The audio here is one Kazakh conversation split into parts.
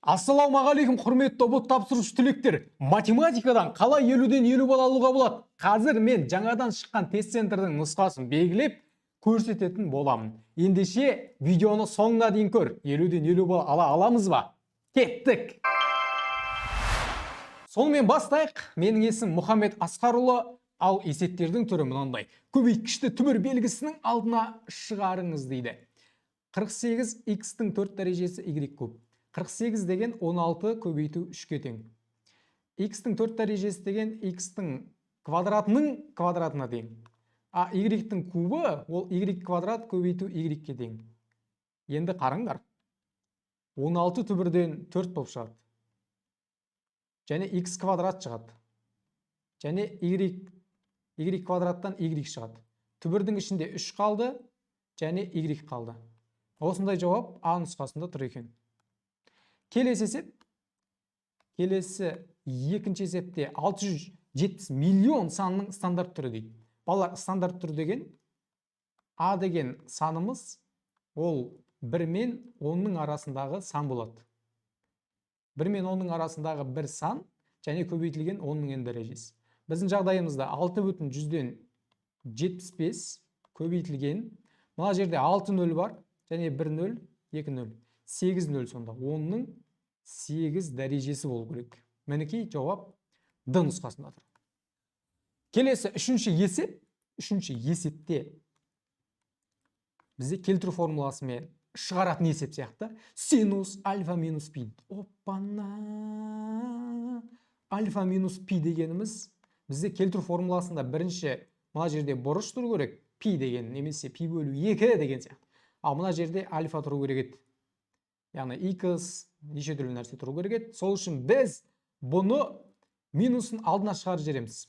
Ассалаумағалейкум, құрметті ұбыт тапсырушы түлектер. Математикадан қалай 50-ден 50 балл алуға болады? Қазір мен жаңадан шыққан тест центрдің нұсқасын белгілеп көрсететін боламын. Ендеше видеоны соңына дейін көр. 50-ден 50 балл ала аламыз ба? Кеттік! Сонымен бастайық. Менің есім Мұхаммед Асқарұлы, ал есептердің түрі мынандай. Көбейткішті түбір белгісінің алдына шығарыңыз дейді. 48 x-тің 4 дәрежесі y куб. 48 деген 16 көбейту 3-ке тең. X-тің 4 дәрежесі деген x-тің квадратының квадратына тең. А y-тің кубы ол y квадрат көбейту y-ке тең. Енді қараңдар. 16 түбірден 4 болып шығады. Және x квадрат шығады. Және y квадраттан y шығады. Түбірдің ішінде 3 қалды, және y қалды. Осындай жауап А нұсқасында тұр екен. Келесі есеп. Келесі екінші есепте 670 миллион санның стандарт түрі дейді. Балалар, стандарт түрі деген А деген санымыз ол 1 мен 10-ның арасындағы сан болады. 1 мен 10-ның арасындағы бір сан және көбейтілген 10-ның n дәрежесі. Біздің жағдайымызда 6,75 көбейтілген. Мына жерде 6 0 бар және 1 0, 2 0. 8 0 сонда. 10-ның 8 дәрежесі болу керек. Мінекей жауап Д нұсқасында тұр. Келесі үшінші есеп. Үшінші есепте бізде келтіру формуласымен шығаратын есеп сияқты. Синус альфа минус пи. Оппана! Альфа минус пи дегеніміз бізде келтіру формуласында бірінші мына жерде бұрыш тұру керек. Пи деген немесе пи бөлу 2 деген сияқты. Ал мына жерде альфа тұру керек еді. Яғни x неше түрлі нәрсе тұру керек еді. Сол үшін біз бұны минусын алдына шығарып жібереміз.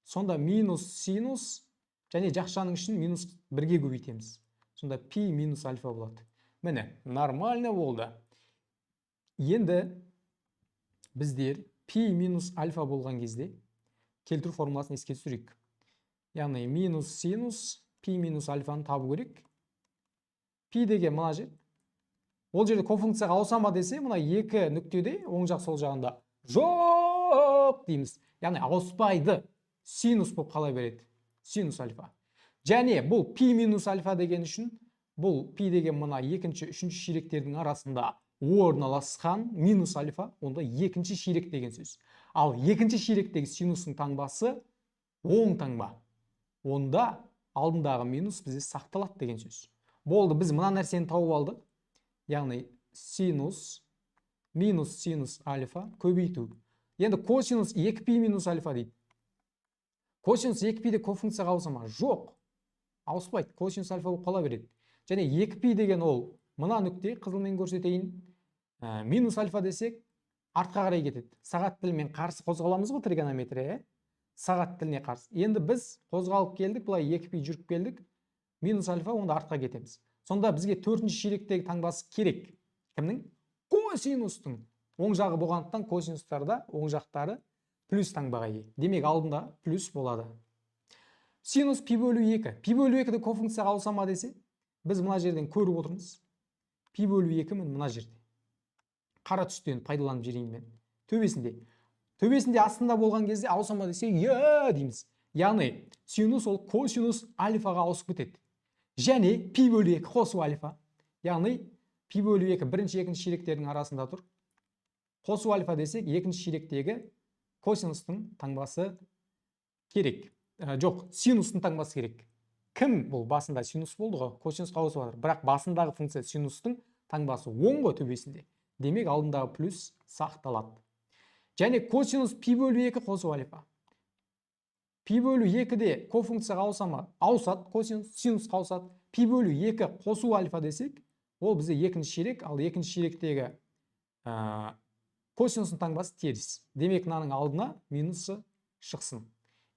Сонда минус синус және жақшаның үшін минус 1-ге көбейтеміз. Сонда пи минус альфа болады. Міне, нормально болды. Енді біздер пи минус альфа болған кезде келтіру формуласын еске түсірейік. Яғни минус синус пи минус альфаны табу керек. Пи деген мына жер. Ол жерде кофункцияға ауысама десе, мына екі нүктеде оң жақ сол жағында жоқ дейміз. Яғни ауыспайды. Синус болып қала береді. Синус альфа. Және бұл пи минус альфа деген үшін, бұл пи деген мына екінші, үшінші ширектердің арасында орналасқан минус альфа, онда екінші ширек деген сөз. Ал екінші ширектегі синустың таңбасы оң таңба. Онда алдындағы минус бізде сақталады деген сөз. Болды, біз мына нәрсені тауып алдық. Яғни синус минус синус альфа көбейту. Енді косинус 2π минус альфа дейді. Косинус 2π-де кофункцияға ауысама? Жоқ. Ауыспайды. Косинус альфа болып қала береді. Және 2π деген ол мына нүкте, қызылмен көрсетейін, минус альфа десек артқа қарай кетеді. Сағат тілімен қарсы қозғаламыз ғой тригонометрия. Сағат тіліне қарсы. Енді біз қозғалып келдік, былай 2π жүріп келдік. Минус альфа, онда артқа кетеміз. Сонда бізге төртінші ширектегі таңбасы керек. Кімнің? Косинустың. Оң жағы болғандықтан косинустарда оң жақтары плюс таңбаға ие. Демек алдында плюс болады. Синус пи бөлу 2. Пи бөлу 2-де кофункцияға ауысама десе, біз мына жерден көріп отырмыз. Пи бөлу 2 мына жерде. Қара түстен пайдаланып жерейін мен. Төбесінде. Төбесінде астында болған кезде ауысама десе, дейміз. Яғни синус ол косинус альфаға ауысып кетеді. Және пи бөлу 2 қосу альфа. Яғни пи бөлу 2 бірінші, екінші ширектердің арасында тұр. Қосу альфа десек, екінші ширектегі косинустың таңбасы керек. Жоқ, синустың таңбасы керек. Кім бұл? Басында синус болды ғой, косинусқа ауысып жатыр. Бірақ басындағы функция синустың таңбасы оң ғой төбесінде. Демек алдындағы плюс сақталады. Және косинус пи бөлу 2 қосу альфа. Пи бөлу 2-де кофункцияға ауысама, ауысады, косинус, синусқа ауысады. Пи бөлу 2 қосу альфа десек, ол бізде екінші ширек, ал екінші ширектегі косинустың таңбасы теріс. Демек мынаның алдына минусы шықсын.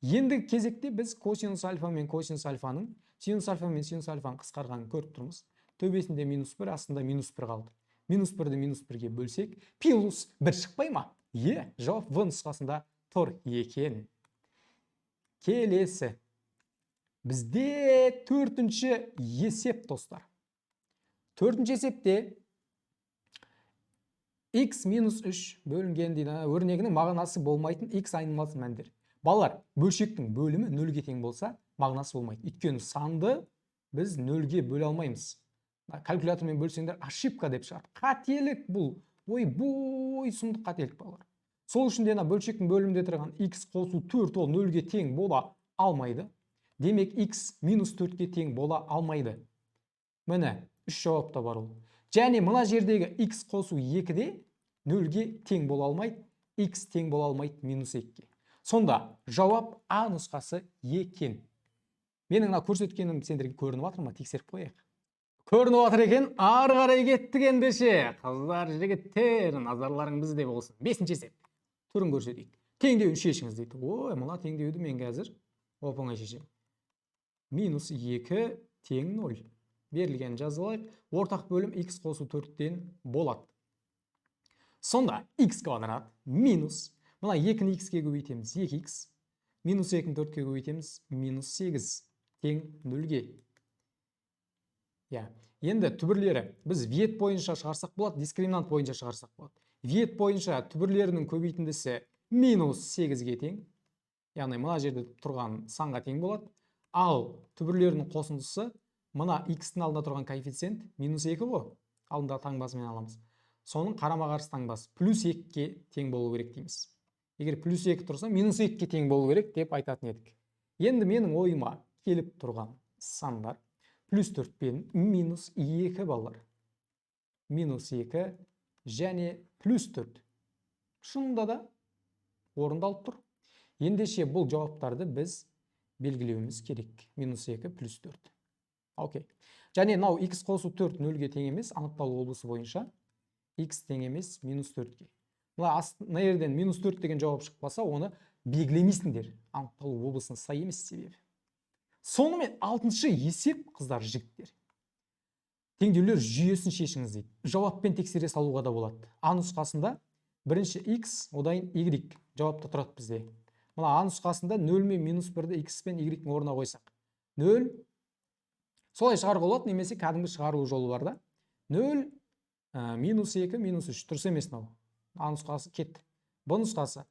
Енді кезекте біз косинус альфа мен косинус альфаның, синус альфа мен синус альфаның қысқарғанын көріп тұрмыз. Төбесінде минус 1, астында минус 1 қалды. Минус 1-ді минус 1-ге бөлсек, плюс 1 шықпай ма? Жауап В нұсқасында тұр екен. Келесі. Бізде төртінші есеп, достар. Төртінші есепте x минус 3 бөлінген дейді. Өрнегінің мағынасы болмайтын x айнымалы мәндер. Балалар, бөлшектің бөлімі нөлге тең болса, мағынасы болмайды. Өйткені санды біз нөлге бөле алмаймыз. Калькулятормен бөлсеңдер ошибка деп шығар. Қателік бұл. Ойбой, сұмдық қателік балалар. Сол үшін де бөлшектің бөлімінде тұрған x қосу 4 ол нөлге тең бола алмайды. Демек x минус 4-ке тең бола алмайды. Міне, үш жауап та бар ол. Және мына жердегі x қосу 2-де нөлге тең бола алмайды, x тең бола алмайды минус 2-ге. Сонда жауап А нұсқасы екен. Менің көрсеткенім сендерге көрініп жатыр ма? Тексеріп қояйық. Көрініп жатыр екен, ары қарай кеттік ендеше. Қыздар, жігіттер, назарларың бізде болсын. 5-ші есеп. Түрін көрсетейік. Теңдеуін шешіңіз дейді. Ой, мына теңдеуді мен қазір оп-оңай шешемін. Минус 2 тең 0. Берілген жазылайық. Ортақ бөлім x қосу 4-тен болады. Сонда x квадрат минус. Мына 2-ні x-ке көбейтеміз 2x. Минус 2-ні 4-ке көбейтеміз минус 8 тең 0-ге. Енді түбірлері біз вет бойынша шығарсақ болады, дискриминант бойынша шығарсақ болады. Вет бойынша түбірлерінің көбейтіндісі минус 8-ге тең. Яғни мына жерде тұрған санға тең болады. Ал түбірлерінің қосындысы мына x-тің алдында тұрған коэффициент минус 2 ғой. Алдында таңбасымен аламыз. Соның қарама-қарсы таңбасы плюс 2-ге тең болу керек дейміз. Егер плюс 2 тұрса, минус 2-ге тең болу керек деп айтатын едік. Енді менің ойыма келіп тұрған сандар плюс 4 пен минус 2 балалар. Минус 2 және плюс 4. Шынында да орындалып тұр. Ендеше бұл жауаптарды біз белгілеуіміз керек. Минус 2 плюс 4. Окей. Және нау x қосу 4 0-ге тең емес, анықталу облысы бойынша x тең емес минус 4-ге. Мына жерден минус 4 деген жауап шықпаса, оны белгілемейсіңдер. Анықталу облысына сай емес себебі. Сонымен 6-шы есеп, қыздар, жігіттер. Теңдеулер жүйесін шешіңіз дейді. Жауаппен тексере салуға да болады. А нұсқасында бірінші x, одан y жауапта тұрады бізде. Мына А нұсқасында 0 мен минус 1-ді x пен y-дің орнына қойсақ. 0, солай шығаруға болады, немесе кәдімгі шығару жолы бар да. 0, минус 2, минус 3, тұрыс емес нау. А нұсқасы кетті. Б нұсқасы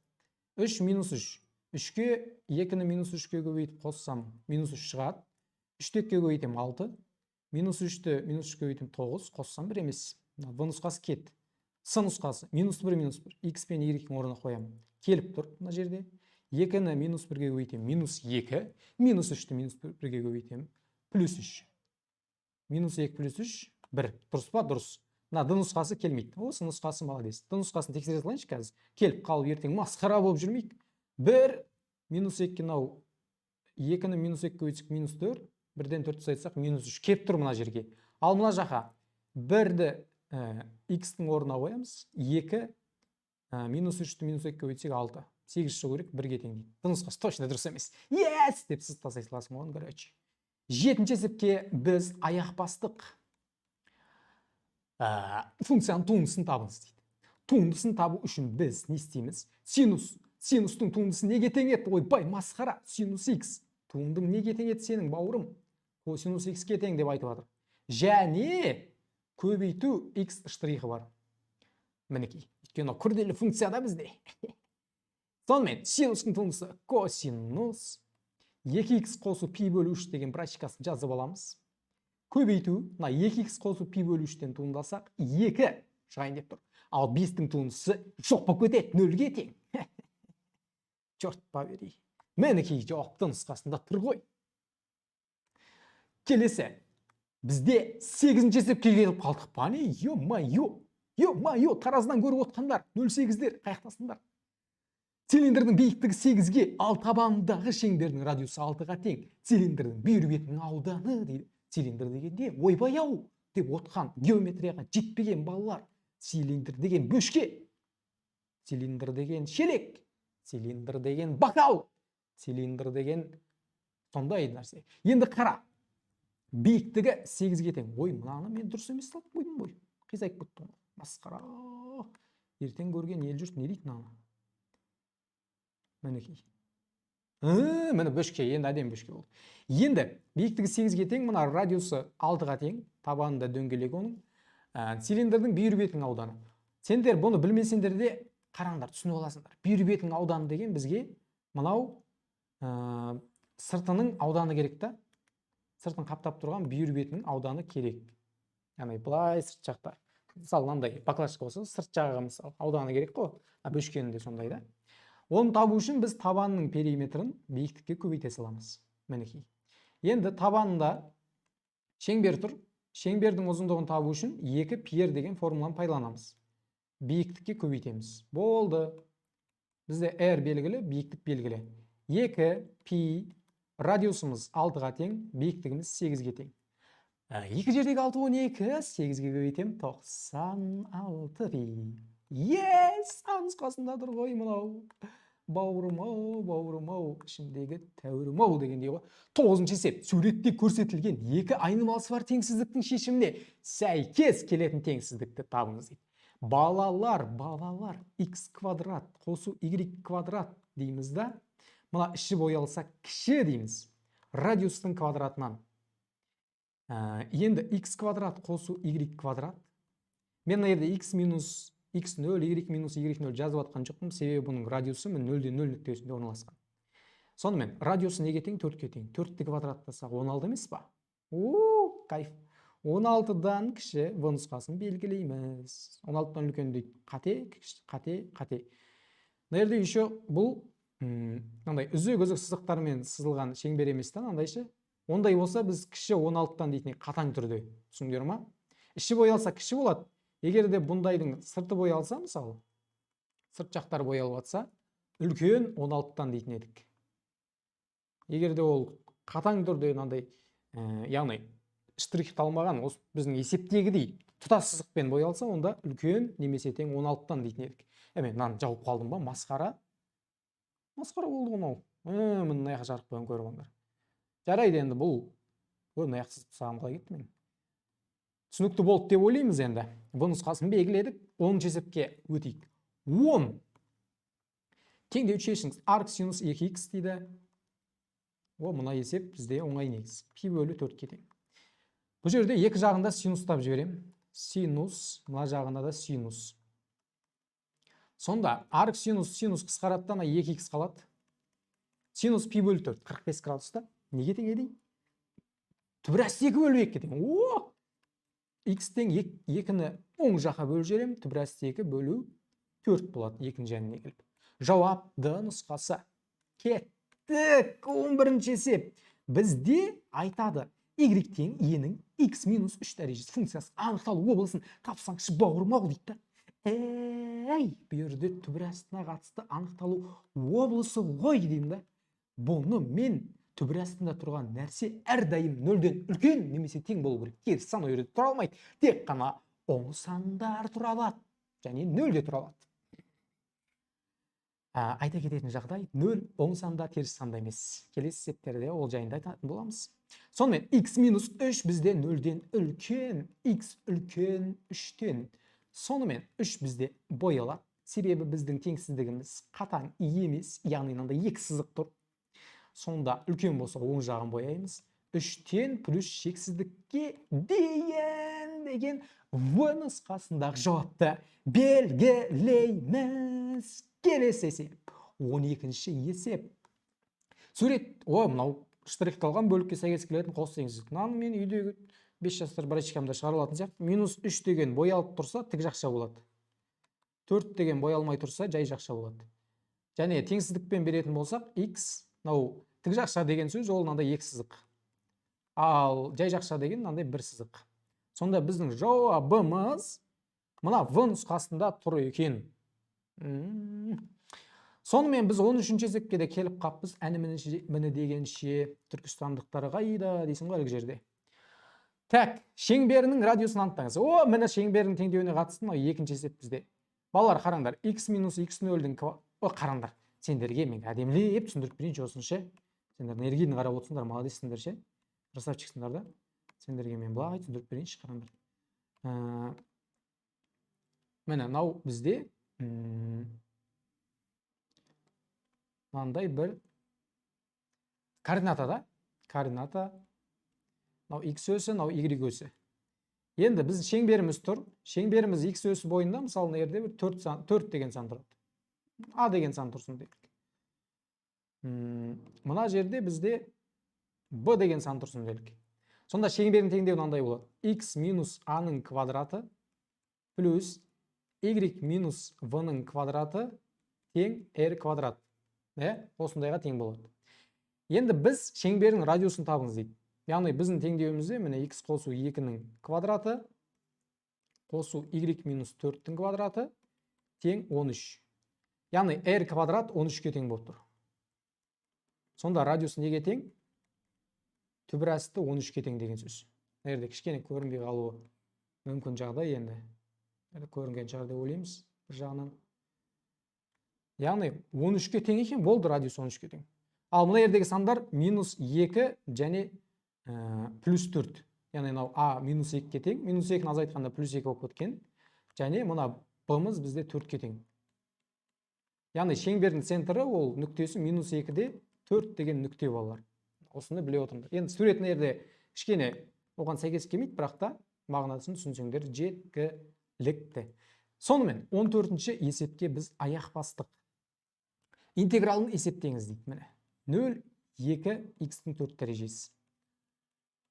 3 минус 3. 3-ке 2-ні минус 3-ке көбейтіп қоссам минус 3 шығады. 3-ке көбейтем 6. Минус 3-ті минус 3-ке көбейтем 9. Қоссам 1 емес. Б нұсқасы кетті. С нұсқасы минус 1 минус 1. X пен Y-дің орнына қоямын. Келіп тұр мына жерде. 2-ні минус 1-ге көбейтем минус 2. Минус 3-ті минус 1-ге көбейтем плюс 3. Минус 2 плюс 3 1. Дұрыс па? Дұрыс. Д нұсқасы келмейді. Осы нұсқасы молодец. Д нұсқасын тексере салайыншы қазір. Келіп қалып ертең масқара болып жүрмейік. 1 минус 2 нау 2-ні минус 2 көбейтсек минус 4. 1-ден 4 айтсақ минус 3 кеп тұр мына жерге. Ал мына жаққа 1-ді x-тің орнына қоямыз. 2 минус 3-ті минус 2 көбейтсек 6. 8 шығу керек 1-ге тең дейді. Д нұсқасы точно дұрыс емес. Yes! Деп сіз тастай саласың оған, короче. 7-ші есепке біз аяқ бастық. Функцияның туындысын табыңыз дейді. Туындысын табу үшін біз не істейміз? Синустың туындысы неге тең еді? Ойбай, масқара, синус x. Туындың неге тең еді сенің бауырым? Косинус x-ке тең деп айтып жатыр. Және көбейту x штрихы бар. Мінекей. Өйткені күрделі функцияда бізде. Сонымен синустың туындысы косинус 2x қосу пи бөлу 3 деген практикасын жазып аламыз. Көбейту, 2x қосу пи бөлу 3-тен туындасақ, 2 шығайын деп тұр. Ал 5-тің туындысы жоқ болып кетеді, 0-ге тең. Жұрт па берей. Мінекей жауапты нұсқасында тұр ғой. Келесі, бізде 8-ші есепке келіп қалдық па не? Йо-майо, тараздан көріп отқандар, 0,8-дер, қаяқтасындар. Цилиндрдің биіктігі 8-ге, ал табанындағы шеңбердің радиусы 6-ға тең. Цилиндрдің бүйір бетінің ауданы дейді. Цилиндр дегенде ойбай-ау деп отқан геометрияға жетпеген балалар. Цилиндр деген бөшке, цилиндр деген шелек, цилиндр деген бокал, цилиндр деген сондай нәрсе. Енді қара, биіктігі 8-ге тең. Ой, мынаны мен дұрыс емес салып қойдым ғой. Қисайып кеттім. Масқара. Ертең көрген ел жұрт не дейді мынаны? Мінекей. Міне бөшке, енді әдем бөшке болды. Енді биіктігі 8-ге тең, мына радиусы 6-ға тең, табанында дөңгелек оның. Цилиндрдің бүйір бетінің ауданы. Сендер бұны білмесеңдер де қараңдар, түсініп аласыңдар. Бүйір бетінің ауданы деген бізге мынау сыртының ауданы керек та. Сыртын қаптап тұрған бүйір бетінің ауданы керек. Яғни былай сырт жақта. Мысалы мынандай баклажка болса, сырт жағы мысалы ауданы керек қой. Бөшкенінде сондай да. Оны табу үшін біз табанның периметрін биіктікке көбейте саламыз. Мінекей. Енді табанында шеңбер тұр. Шеңбердің ұзындығын табу үшін 2 пи деген формуланы пайдаланамыз. Биіктікке көбейтеміз. Болды. Бізде r белгілі, биіктік белгілі. 2 пи, радиусымыз 6-ға тең, биіктігіміз 8-ге тең. Екі жердегі 6 12, 8-ге көбейтем, 96 пи. Yes! Нұсқасында тұр ғой мынау. Бауырым-ау, ішімдегі тәуірім-ау дегендей ғой. 9-шы есеп. Суретте көрсетілген екі айнымалысы бар теңсіздіктің шешіміне сәйкес келетін теңсіздікті табыңыз дейді. Балалар, x квадрат қосу y квадрат дейміз да. Мына іші боялса кіші дейміз. Радиустың квадратынан. Енді x квадрат қосу y квадрат. Мен мына жерде x минус x0, y минус y0 жазып атқан жоқпын, себебі бұның радиусы 0-ден 0 нүктесінде орналасқан. Сонымен, радиусы неге тең? 4-ке тең. 4-ті квадраттасақ 16 емес па? Кайф. 16-дан кіші в нұсқасын белгілейміз. 16-дан үлкен дейді. Қате. Мына жерде еще бұл үзік сызықтармен сызылған шеңбер емес та, мынандайшы. Ондай болса біз кіші 16-дан дейтін қатаң түрде. Түсіндіңдер ма? Іші боялса кіші болады. Егер де бұндайдың сырты боялса, мысалы, сырт жақтар боялып атса, үлкен 16-тан дейтін едік. Егер де ол қатаң түрде мынандай, яғни штрихталмаған, осы біздің есептегідей тұтас сызықпен боялса, онда үлкен немесе тең 16-тан дейтін едік. Мен мынаны жауып қалдым ба? Масқара болды мынау. Мына аяқ жарық болған көріп алыңдар. Жарайды енді бұл мына аяқ сызып тастағым қалай кетті мен. Түсінікті болды деп ойлаймыз енді. Бұл нұсқасын белгіледік. 10-шы есепке өтейік. 10 теңдеу шешіңіз. Арк синус 2х дейді. Мына есеп бізде оңай негіз. Пи бөлі 4-ке тең. Бұл жерде екі жағында синустап жіберем. Синус, мына жағында да синус. Сонда арк синус қысқаратты, 2х қалады. Синус пи бөлі 4, 45 градуста. Неге тең еді? Түбірәс 2 бөлі 2-ке тең. X тең 2-ні оң жаққа бөліп жіберем, түбірәс 2 бөлу 4 болады, екінші жәніне келіп. Жауап Д нұсқасы. Кеттік. 11-ші есеп. Бізде айтады, y тең e-нің x минус 3 дәрежесі функциясы анықталу облысын тапсаңшы бауырым-ау дейді. Бұл жерде түбірәсіне қатысты анықталу облысы ғой деймін да. Бұны мен түбір астында тұрған нәрсе әрдайым 0-ден үлкен немесе тең болу керек. Теріс сан өреді тұра алмайды. Тек қана оң сандар тұра алады. Және 0-де тұра алады. Айта кететін жағдай 0 оң санда, теріс санда емес. Келесі есептерде ол жайында айтатын боламыз. Сонымен x минус 3 бізде 0-ден үлкен, x үлкен 3-тен. Сонымен 3 бізде боялады. Себебі біздің теңсіздігіміз қатаң емес, яғни мынандай екі сызық тұр. Сонда үлкен болса оң жағын бояймыз. 3-тен плюс шексіздікке деген в нұсқасындағы жауапты белгілейміз. Келесі есеп. 12-ші есеп. Сурет, мынау штрихталған бөлікке сәйкес келетін қос теңсіздік. Мен үйдегі 5 жастар брачкамда шығарылатын сияқты. Минус 3 деген боялып тұрса, тік жақша болады. 4 деген боялмай тұрса, жай жақша болады. Және теңсіздікпен беретін болсақ, x, тік жақша деген сөз ол мынандай екі сызық. Ал жай жақша деген мынандай бір сызық. Сонда біздің жауабымыз мына в нұсқасында тұр екен. Сонымен біз 13-ші есепке де келіп қаппыз. Әні міні дегенше түркістандықтары қайда дейсің ғой әлгі жерде. Так, шеңберінің радиусын анықтаңыз. Міні шеңберінің теңдеуіне қатысты екінші есеп бізде. Балалар, қараңдар, x минус x0-дің қараңдар. Сендерге мен әдемілеп түсіндіріп берейінші осыншы. Сендер энергияны қарап отырсыңдар, молодецсіңдер ше. Красавчиксіңдер да. Сендерге мен былай түсіндіріп берейінші, қараңдар. Міне, мынау бізде мынандай бір координата да. Координата. Мынау x өсі, мынау y өсі. Енді біз шеңберіміз тұр. Шеңберіміз x өсі бойында, мысалы, мына жерде бір 4 деген сан тұрады. А деген сан тұрсын дейік. Мына жерде бізде b деген сан тұрсын делік. Сонда шеңбердің теңдеуі мынандай болады. X минус a-ның квадраты плюс y минус v-ның квадраты тең r квадрат. Осындайға тең болады. Енді біз шеңбердің радиусын табыңыз дейді. Яғни біздің теңдеуімізде міне x қосу 2-ның квадраты қосу y минус 4-тің квадраты тең 13. Яғни r квадрат 13-ке тең болып тұр. Сонда радиус неге тең? Түбір асты 13-ке тең деген сөз. Жерде кішкене көрінбей қалуы мүмкін жағдай енді. Көрінген шығар деп ойлаймыз бір жағынан. Яғни 13-ке тең екен, болды радиус 13-ке тең. Ал мына жердегі сандар минус 2 және плюс 4. Яғни а минус 2-ке тең. Минус 2-ні азайтқанда плюс 2 болып кеткен. Және мына b-мыз бізде 4-ке тең. Яғни шеңбердің центрі ол нүктесі минус 2-де 4 деген нүкте балалар. Осыны біле отырыңдар. Енді сурет мына жерде кішкене оған сәйкес келмейді, бірақ та мағынасын түсінсеңдер жеткілікті. Сонымен 14-ші есепке біз аяқ бастық. Интегралын есептеңіз дейді. Міне 0, 2, x-тің 4 дәрежесі.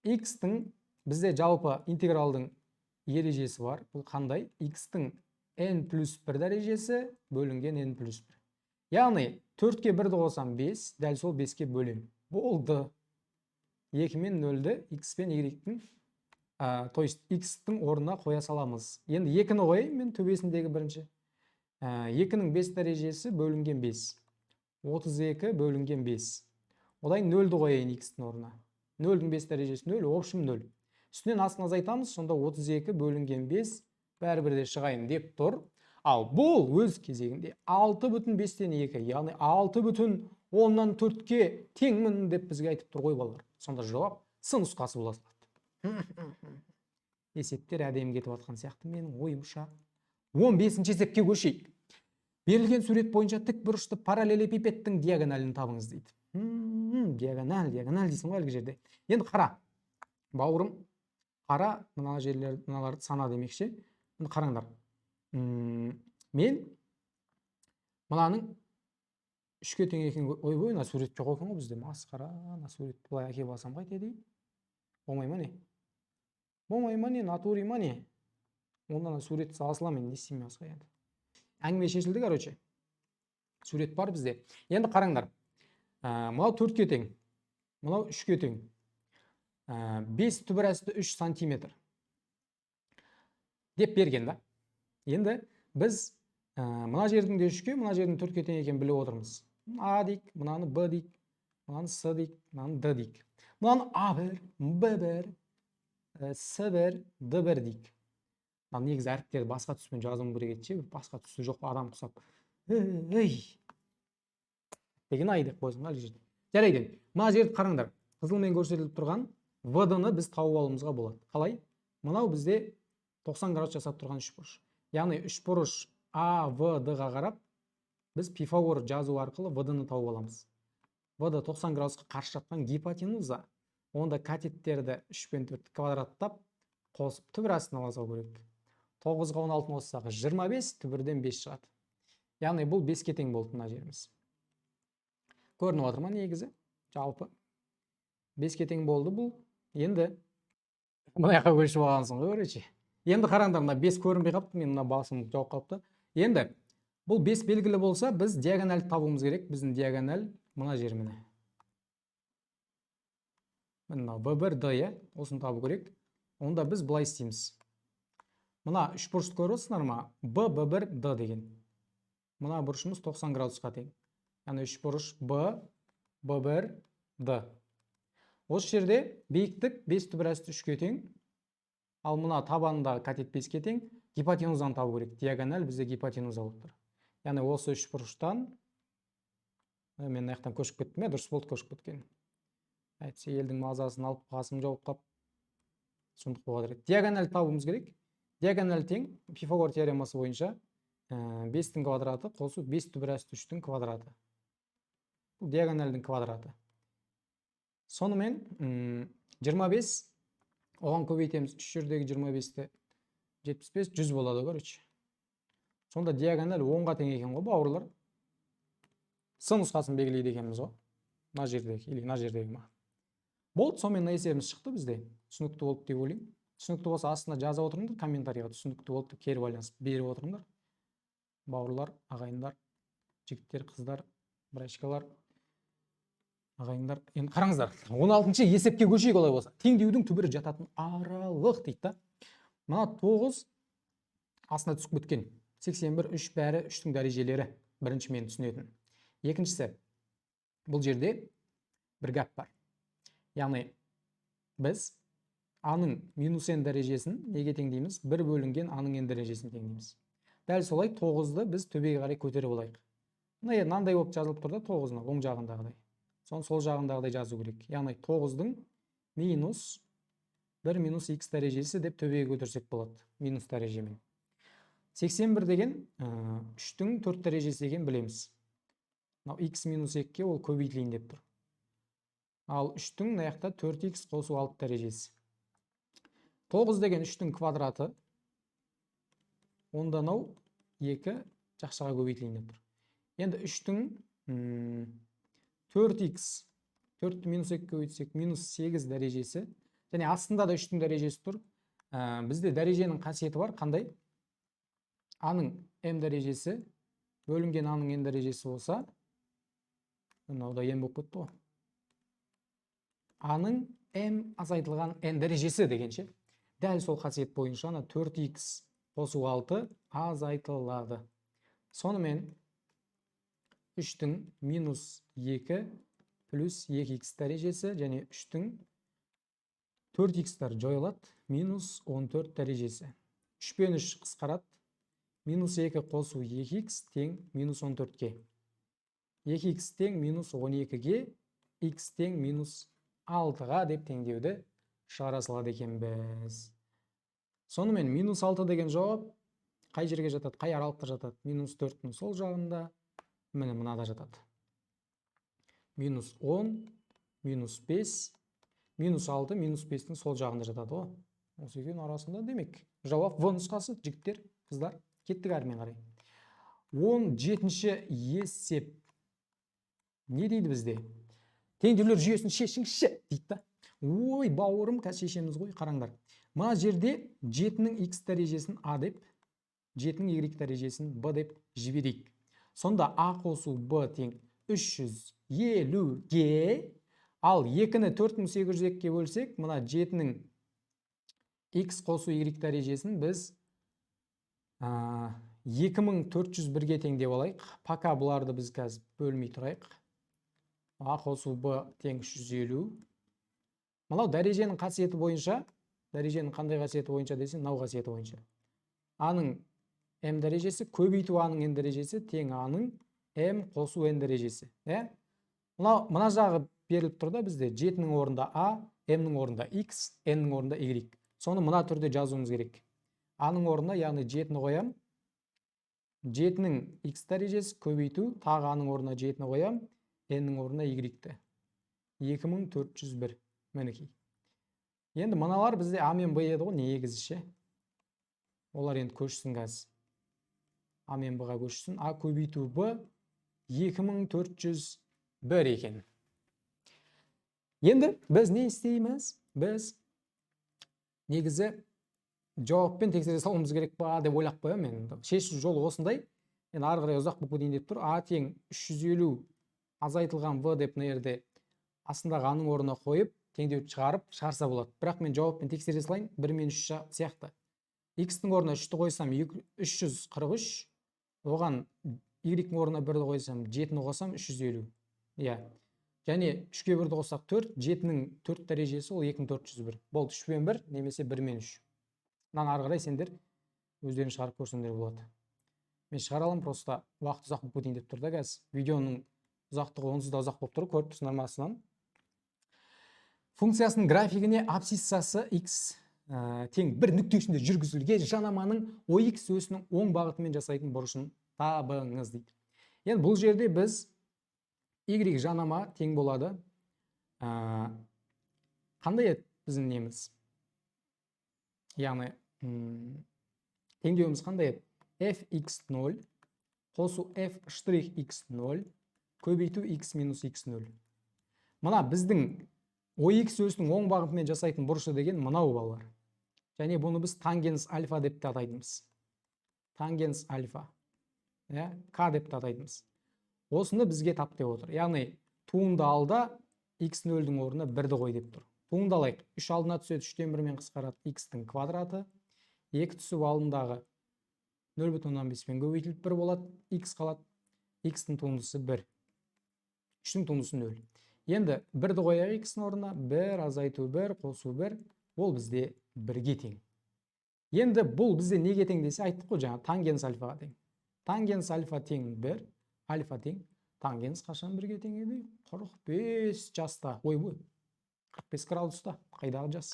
X-тің бізде жалпы интегралдың ережесі бар. Бұл қандай? X-тің n плюс 1 дәрежесі бөлінген n плюс 1. Яғни 4-ке 1-ді қосам 5, дәл сол 5-ке бөлем. Болды. 2 мен 0-ді x пен y-тің, то есть x-тің орнына қоя саламыз. Енді 2-ні қойайын мен төбесіндегі бірінші. 2-ның 5 дәрежесі бөлінген 5. 32 бөлінген 5. Одан 0-ді қойайын x-тің орнына. 0-дің 5 дәрежесі 0, общем 0. Үстінен астын азайтамыз, сонда 32 бөлінген 5 бәрібір де шығайын деп тұр. Ал бұл өз кезегінде 6,5-тен 2, яғни 6,10-нан 4-ке теңмін деп бізге айтып тұр ғой балалар. Сонда жауап с нұсқасы бола салады. Есептер әдемі кетіп жатқан сияқты менің ойымша. 15-ші есепке көшейік. Берілген сурет бойынша тік бұрышты параллелепипедтің диагоналін табыңыз дейді. Диагональ дейсің ғой әлгі жерде. Енді қара. Бауырым, қара, мына жерлерді сана демекші. Енді қараңдар. Мен мынаның 3-ке тең екен, ойбой, мына сурет жоқ екен ғой бізде. Масқара, мына суретті былай әкеп алсам қайтеді? Болмай ма не? Болмай ма не? Натури ма не? Ондан суретті саласыла мен не істеймін асқа енді. Әңгіме шешілді, короче. Сурет бар бізде. Енді қараңдар. Мынау 4-ке тең. Мынау 3-ке тең. 5 түбір асты 3 сантиметр. Деп берген да. Енді біз мына жердің де 3-ке, мына жердің 4-ке тең екен біліп отырмыз. А дейік, мынаны Б дейік, мынаны С дейік, мынаны Д дейік. Мынаны А1, Б1, С1, Д1 дейік. Негізі әріптерді басқа түспен жазуым керек еді, басқа түсі жоқ адам құсап. Деген ай деп қойсын әлгі жерде. Жарайды. Мына жерді қараңдар. Қызылмен көрсетіліп тұрған V-ны біз тауып алуымызға болады. Қалай? Мынау бізде 90 градус жасап тұрған үшбұрыш. Яғни үшбұрыш AVD-ға қарап, біз Пифагор жазу арқылы V-ны тауып аламыз. V-ды 90 градусқа қарсы жатқан гипотенуза. Онда катеттерді 3 пен 4 квадраттап қосып түбір астына алса керек. 9-ға 16-ны қоссақ 25, түбірден 5 шығады. Яғни бұл 5-ке тең болды мына жеріміз. Көрініп отыр ма негізі? Жалпы 5-ке тең болды бұл. Енді мына жаққа көшіп алғансың ғой, көрейші. Енді қараңдар, мына 5 көрінбей қапты, мен мына басым жауып қапты. Енді бұл 5 белгілі болса, біз диагональ табуымыз керек. Біздің диагональ мына жер міне. Мына B1D, осыны табу керек. Онда біз былай істейміз. Мына үш бұрышты көріп отырсыңдар ма? B1D деген. Мына бұрышымыз 90 градусқа тең. Яғни үш бұрыш B1D. Осы жерде биіктік 5 түбір асты 3-ке тең. Ал мына табанында катет 5-ке тең. Гипотенузаны табу керек. Диагональ бізде гипотенуза болып тұр. Яғни осы үш бұрыштан мен аяқтан көшіп кеттім, дұрыс болды көшіп кеткен. Әйтсе елдің мазасын алып қасым жауып қап. Сондық болған керек. Диагональ табуымыз керек. Диагональ тең Пифагор теоремасы бойынша 5-тің квадраты қосу 5 түбір асты 3-тің квадраты. Бұл диагональдің квадраты. Сонымен 25 Оған көбейтеміз 3 жердегі 25-те 75 100 болады, короче. Сонда диагональ 10-ға тең екен ғой, бауырлар. С нұсқасын белгілейді екенбіз ғой. Мына жердегі или мына жердегі ма. Болды, сонымен есебіміз шықты бізде. Түсінікті болды деп ойлаймын. Түсінікті болса астына жазып отырыңдар, комментарийға түсінікті болды деп кері байланыс беріп отырыңдар. Бауырлар, ағайындар, жігіттер, қыздар, братишкалар, ағайындар. Енді қараңыздар, 16-шы есепке көшейік олай болса. Теңдеудің түбірі жататын аралық дейді да. Мына 9 астына түсіп кеткен. 81, 3 бәрі 3-тің дәрежелері. Бірінші мен түсінетін. Екіншісі, бұл жерде бір гәп бар. Яғни біз аның минус n дәрежесін неге теңдейміз? 1 бөлінген аның n дәрежесін теңдейміз. Дәл солай 9-ды біз төбеге қарай көтеріп алайық. Мынандай болып жазылып тұр да 9-ны оң жағындағыдай. Соны сол жағындағыдай жазу керек. Яғни 9-дың минус 1 минус x дәрежесі деп төбеге көтерсек болады. Минус дәрежемен. 81 деген 3-тің 4 дәрежесі деген білеміз. X минус 2-ке ол көбейтілейін деп тұр. Ал 3-тің наяқта 4x қосу 6 дәрежесі. 9 деген 3-тің квадраты. Онда 2 жақшаға көбейтілейін деп тұр. Енді 3-тің 4x 4 минус 2 көбейтсек минус 8 дәрежесі. Және астында да 3-тің дәрежесі тұр. Бізде дәреженің қасиеті бар. Қандай? Аның m дәрежесі бөлінген аның n дәрежесі болса, мынауда m болып кетті ғой. Аның m азайтылған n дәрежесі дегенше, дәл сол қасиет бойынша 4x қосу 6 азайтылады. Сонымен 3-тің минус 2 плюс 2x дәрежесі және 3-тің 4x-тар жойылады, минус 14 дәрежесі. 3 пен 3 қысқарады, минус 2 қосу 2x тең минус 14-ге. 2x тең минус 12-ге, x тең минус 6-ға деп теңдеуді шығара салады екенбіз. Сонымен минус 6 деген жауап қай жерге жатады, қай аралықта жатады? Минус 4-тің сол жағында, міне мынада жатады. Минус 10, минус 5, минус 6, минус 5-тің сол жағында жатады ғой. Осы екеуінің арасында демек. Жауап В нұсқасы, жігіттер, қыздар. Кеттік әрмен қарай. 17-ші есеп. Не дейді бізде? Теңдеулер жүйесін шешіңізші дейді да. Ой, бауырым, қазір шешеміз ғой, қараңдар. Мына жерде 7-нің x дәрежесін a деп, 7-нің y дәрежесін b деп жіберейік. Сонда a қосу b тең 350-ге, ал 2-ні 4800-ге бөлсек, мына 7-нің x қосу y дәрежесін біз 2401-ге тең деп алайық. Пока бұларды біз қазір бөлмей тұрайық. A қосу B тең 350. Мынау дәреженің қасиеті бойынша, дәреженің қандай қасиеті бойынша десе, мынау қасиеті бойынша. A-ның m дәрежесі көбейту A-ның n дәрежесі тең A-ның m қосу n дәрежесі. Мына жағы беріліп тұрда бізде 7-нің орында A, m-нің орында x, n-нің орында y. Соны мына түрде жазуымыз керек. A-ның орнына, яғни 7-ні қоям. 7-нің x дәрежесі көбейту, тағы A-ның орнына 7-ні қоям, n-нің орнына y-ті. 2401. Мінекей. Енді мыналар бізде A мен B еді ғой, негізі. Олар енді көшсін қазір. A мен B-ға көшсін. A көбейту B 2401 екен. Енді біз не істейміз? Біз негізі жауаппен тексере салуымыз керек па деп ойлап қоямын. Шешу жолы осындай. Енді ары қарай ұзақ болып кетейін деп тұр. A тең 350 азайтылған V деп мына жерде астындағы A-ның орнына қойып, теңдеуді шығарса болады. Бірақ мен жауаппен тексере салайын, 1 мен 3 сияқты. X-тің орнына 3-ті қойсам 343, оған Y-дің орнына 1-ді қойсам 7-ні қосам 350. Иә. Және 3-ке 1-ді қоссақ 4, 7-нің 4 дәрежесі ол 2401. Болды 3 пен 1 немесе 1 мен 3. Мынаны ары қарай сендер өздерін шығарып көрсеңдер болады. Мен шығара аламын, просто уақыт ұзақ болып кетейін деп тұр да қазір. Видеоның ұзақтығы онсыз да ұзақ болып тұр, көріп тұрсыңдар ма астынан. Функциясының графигіне абсциссасы x тең 1 нүктесінде жүргізілген жанаманың OX өсінің оң бағытымен жасайтын бұрышын табыңыз дейді. Енді бұл жерде біз y жанама тең болады. Қандай еді біздің неміз? яғни теңдеуіміз қандай еді? fx0 қосу f штрих x0 көбейту x минус x0. Мына біздің OX осінің оң бағытымен жасайтын бұрышы деген мынау балалар. Және бұны біз тангенс альфа деп те атайтынбыз. Тангенс альфа. К деп те атайтынбыз. Осыны бізге тап деп отыр. Яғни туынды алда x0-дің орнына 1-ді қой деп тұр. Туынды алайық. 3 алдына түседі, 3-тен 1-мен қысқарады x-тің квадраты. 2 түсіп алдындағы 0,5-пен көбейтіліп 1 болады, x қалады. X-тің туындысы 1. 3-тің туындысы 0. Енді 1-ді қояйық x-ның орнына, 1 азайту 1 қосу 1, ол бізде 1-ге тең. Енді бұл бізде неге тең десе, айттық қой жаңа, тангенс альфаға тең. Тангенс альфа тең 1, альфа тең. Тангенс қашан 1-ге тең еді? 45 жаста. Ой-бой. 45 градуста. Қайдағы жас?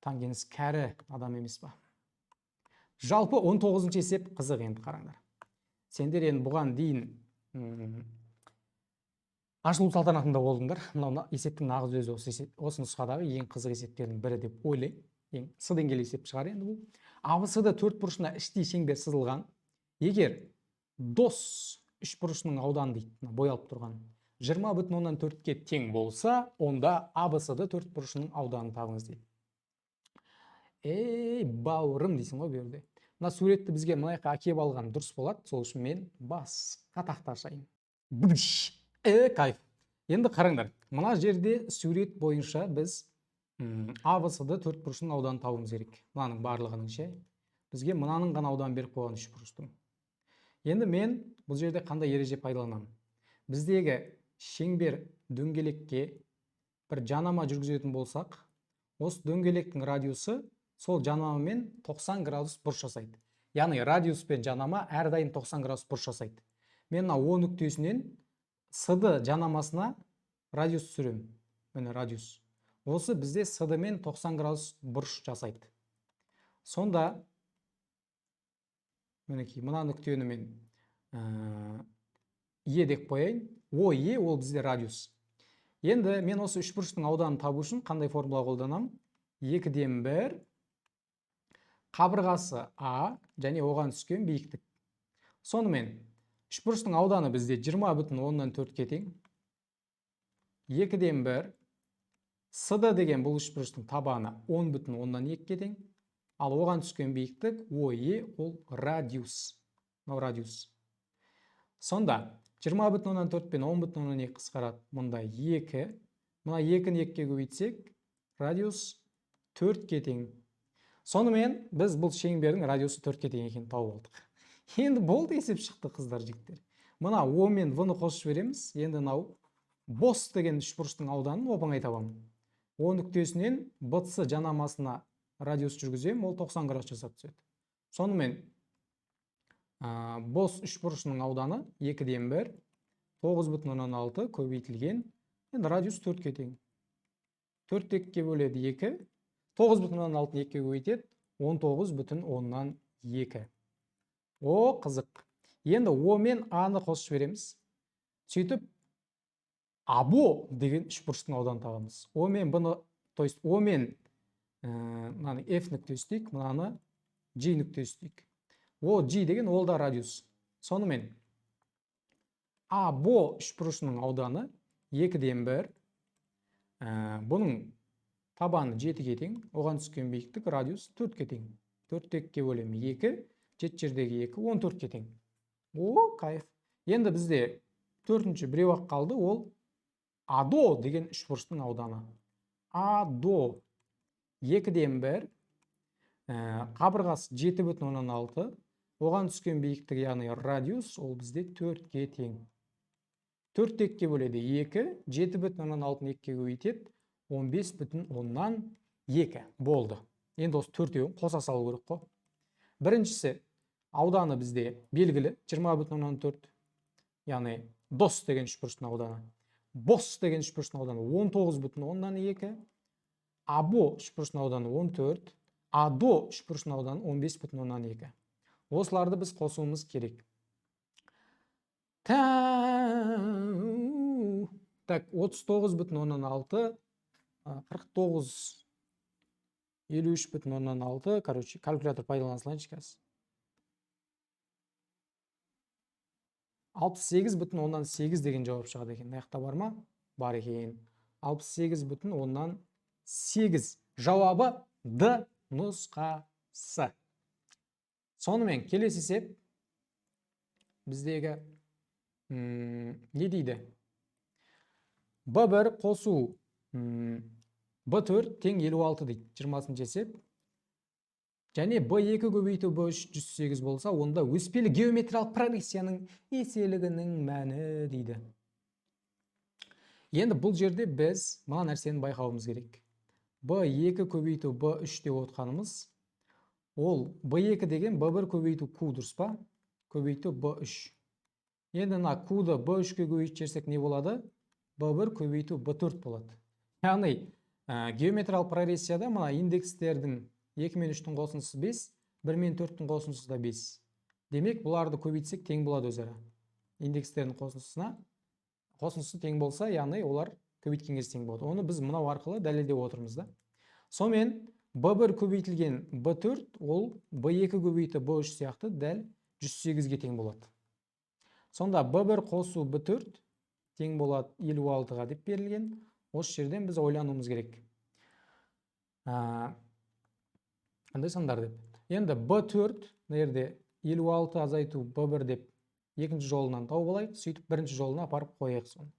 Тангенс кәрі адам емес па? Жалпы 19-шы есеп қызық енді қараңдар. Сендер енді бұған дейін ашылу салтанатында болдыңдар. Мына есептің нағыз өзі осы нұсқадағы ең қызық есептердің бірі деп ойлаймын. Ең с деңгейлі есеп шығар енді бұл. АБС-да төрт бұрышына іштей шеңбер сызылған. Егер дос үш бұрышының ауданы дейді, боялып тұрған 20,4-ке тең болса, онда АБС-да төрт бұрышының ауданын табыңыз дейді. Бауырым дейсің ғой берді. Мына суретті бізге мынаяққа әкеп алған дұрыс болады, сол үшін мен басқа тақта ашайын. Кайф. Енді қараңдар, мына жерде сурет бойынша біз АБС-да төрт бұрышының ауданын табуымыз керек. Мынаның барлығының ше. Бізге мынаның ғана ауданын беріп қойған үш бұрыштың. Енді мен бұл жерде қандай ереже пайдаланамын? Біздегі шеңбер дөңгелекке бір жанама жүргізетін болсақ, осы дөңгелектің радиусы сол жанамамен 90 градус бұрыш жасайды. Яғни радиус пен жанама әрдайым 90 градус бұрыш жасайды. Мен О нүктесінен С-ды жанамасына радиус түсіремін. Міне радиус. Осы бізде С-ды мен 90 градус бұрыш жасайды. Сонда мінекей мына нүктені мен Е деп қояйын. ОЕ ол бізде радиус. Енді мен осы үш бұрыштың ауданын табу үшін қандай формула қолданамын? 2-ден 1 қабырғасы А және оған түскен биіктік. Сонымен үш бұрыштың ауданы бізде 20,4-ке тең. 2-ден 1 С-да деген бұл үш бұрыштың табаны 10,2-ке тең. Ал оған түскен биіктік ОЕ ол радиус. Радиус. Сонда 20,4 пен 10,2 қысқарады. Мұнда 2. Мұна 2-ні 2-ке көбейтсек, радиус 4-ке тең. Сонымен біз бұл шеңбердің радиусы 4-ке тең екенін тауып алдық. Енді болды есеп шықты қыздар жігіттер. Мына О мен В-ны қосып жібереміз. Енді мынау бос деген үшбұрыштың ауданын оп-оңай табамын. О нүктесінен БЦ жанамасына радиус жүргізем, ол 90 градус жасап түседі. Сонымен бос үшбұрышының ауданы 2-ден 1 9,6 көбейтілген. Енді радиус 4-ке тең. 4-ке бөледі 2. 9,6-ны 2-ке көбейтеді 19,2. О, қызық. Енді О мен А-ны қосып жібереміз. Сөйтіп АБО деген үшбұрыштың ауданын табамыз. О мен бұны, то есть О мен мынаны F нүктесі дейік, мынаны G нүктесі дейік. О, G деген ол да радиус. Сонымен АБО үшбұрышының ауданы 2-ден 1. Бұның табаны 7-ге тең. Оған түскен биіктік радиус 4-ке тең. 4-ке бөлем 2, 7 жердегі 2, 14-ке тең. О, кайф. Енді бізде төртінші біреу-ақ қалды, ол АДО деген үшбұрыштың ауданы. АДО 2-ден 1 қабырғасы 7,6, оған түскен биіктік, яғни радиус, ол бізде 4-ке тең. 4-ке бөледі 2, 7,6-ны 2-ке көбейтеді 15,2 болды. Енді осы төртеуін қоса салу керек қой. Біріншісі ауданы бізде белгілі 20,4, яғни дос деген үшбұрыштың ауданы. Бос деген үшбұрыштың ауданы 19,2, АБО үшбұрыштың ауданы 14, АДО үшбұрыштың ауданы 15,2. Осыларды біз қосуымыз керек. Так, 39,6, 49 53,6. Короче, калькулятор пайдалансылайыншы қазір. 68,8 деген жауап шығады екен. Аяқта бар ма? Бар екен. 68,8. Жауабы Д нұсқасы. Сонымен келесі есеп біздегі не дейді? B1 қосу B4 тең 56 дейді. 20-шы есеп. Және B2 көбейту B3 108 болса, онда өспелі геометриялық прогрессияның еселігінің мәні дейді. Енді бұл жерде біз мына нәрсені байқауымыз керек. B2 көбейту B3 деп отқанымыз, ол B2 деген B1 көбейту Q дұрыс па? Көбейту B3. Енді мына Q-ды B3-ке көбейтіп жіберсек не болады? B1 көбейту B4 болады. Яғни геометриялық прогрессияда мына индекстердің 2 мен 3-тің қосындысы 5, 1 мен 4-тің қосындысы да 5. Демек, бұларды көбейтсек тең болады өзара. Индекстердің қосындысы тең болса, яғни олар көбейткен кезде тең болады. Оны біз мынау арқылы дәлелдеп отырмыз да. Сонымен B1 көбейтілген B4, ол B2 көбейту B3 сияқты дәл 108-ге тең болады. Сонда B1 қосу B4 тең болады 56-ға деп берілген. Осы жерден біз ойлануымыз керек. Қандай сандар деп. Енді B4 жерде 56 азайту B1 деп екінші жолынан тауып алайық, сөйтіп бірінші жолына апарып қояйық соны.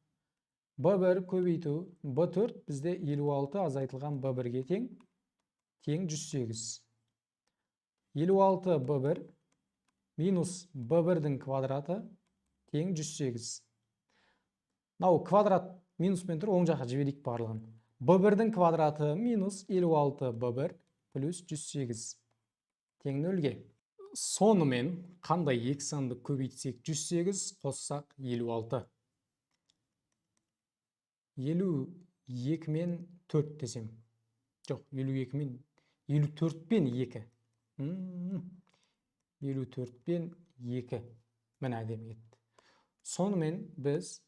B1 көбейту B4 бізде 56 азайтылған B1-ге тең 108. 56 B1 минус B1-дің квадраты тең 108. Нау квадрат минуспен тұр, оң жаққа жіберейік барлығын. B1-дің квадраты минус 56 B1 плюс 108 тең 0-ге. Сонымен қандай екі санды көбейтсек 108, қоссақ 56. 52 мен 4 десем. Жоқ, 54 пен 2. 54 пен 2. Міне әдемі кетті. Сонымен біз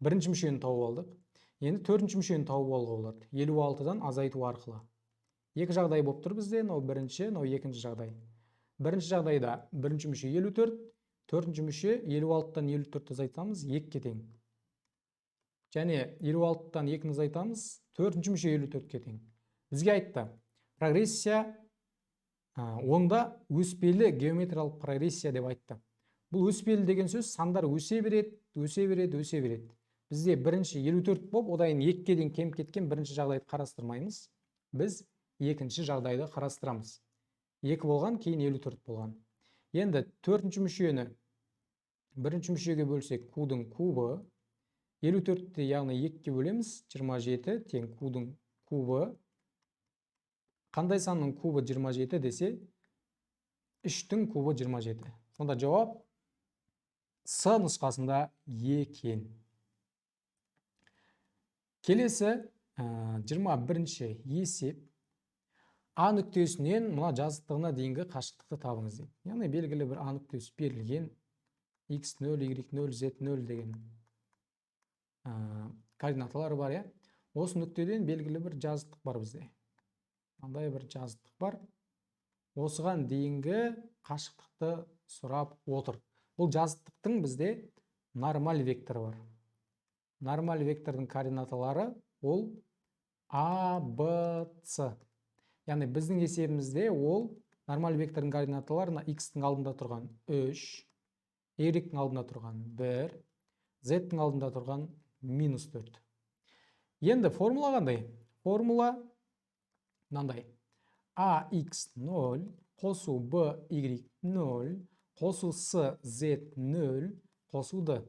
бірінші мүшені тауып алдық. Енді төртінші мүшені тауып алуға болады. 56-дан азайту арқылы. Екі жағдай болып тұр бізде, мынау бірінші, мынау екінші жағдай. Бірінші жағдайда бірінші мүше 54, төртінші мүше 56-дан 54 азайтамыз, 2-ге тең. Және 56-дан 2-ні азайтамыз, төртінші мүше 54-ге тең. Бізге айтты, прогрессия онда өспелі геометриялық прогрессия деп айтты. Бұл өспелі деген сөз сандар өсе береді. Бізде бірінші 54 болып, одан 2-ге дейін кеміп кеткен бірінші жағдайды қарастырмаймыз. Біз екінші жағдайды қарастырамыз. 2 болған, кейін 54 болған. Енді төртінші мүшені бірінші мүшеге бөлсек, Q-дің кубы, 54-ті яғни 2-ге бөлеміз, 27 тең Q-дің кубы. Қандай санның кубы 27 десе, 3-тің кубы 27. Сонда жауап С нұсқасында екен. Келесі 21-ші есеп. А нүктесінен мына жазықтығына дейінгі қашықтықты табыңыз дейді. Яғни белгілі бір А нүктесі берілген x0, y0, z0 деген координаталары бар, я. Осы нүктеден белгілі бір жазықтық бар бізде. Мынандай бір жазықтық бар. Осыған дейінгі қашықтықты сұрап отыр. Бұл жазықтықтың бізде нормаль векторы бар. Нормаль вектордың координаталары ол А, Б, С. Яғни біздің есебімізде ол нормаль вектордың координаталарына x-тің алдында тұрған 3, y-тің алдында тұрған 1, z-тің алдында тұрған минус 4. Енді формула қандай? Формула мынандай. AX0 қосу BY0 қосу SZ0 қосу D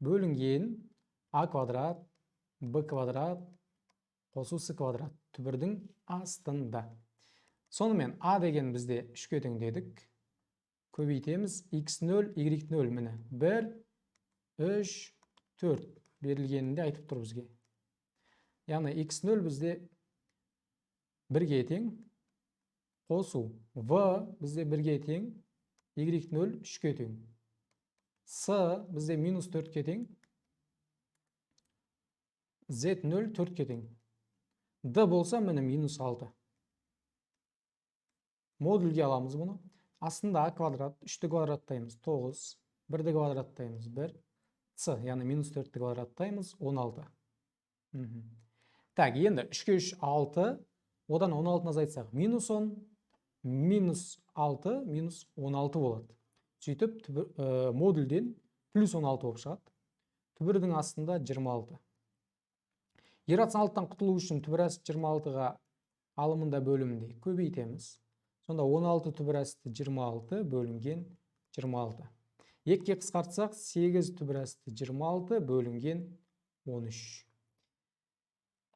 бөлінген A квадрат, B квадрат қосу С квадрат түбірдің астында. Сонымен А деген бізде 3-ке тең дедік. Көбейтеміз x0, y0 міне. 1, 3, 4 берілгенінде айтып тұр бізге. Яғни x0 бізде 1-ге тең. Қосу V бізде 1-ге тең. Y0 3-ке тең. С бізде минус 4-ке тең. Z0 4-ке тең. d болса міне минус 6. Модульге аламыз бұны. Астында а квадрат, 3-ті квадраттаймыз 9, 1-ді квадраттаймыз 1, с, яғни минус 4-ті квадраттаймыз 16. Так, енді 3-ке 3 6, одан 16-ны азайтсақ минус 10, минус 6, минус 16 болады. Сөйтіп, модульден плюс 16 болып шығады. Түбірдің астында 26. Иррационалдықтан құтылу үшін түбірас 26-ға алымында бөлімінде көбейтеміз. Сонда 16 түбірасты 26 бөлінген 26. 2-ке қысқартсақ 8 түбірасты 26 бөлінген 13.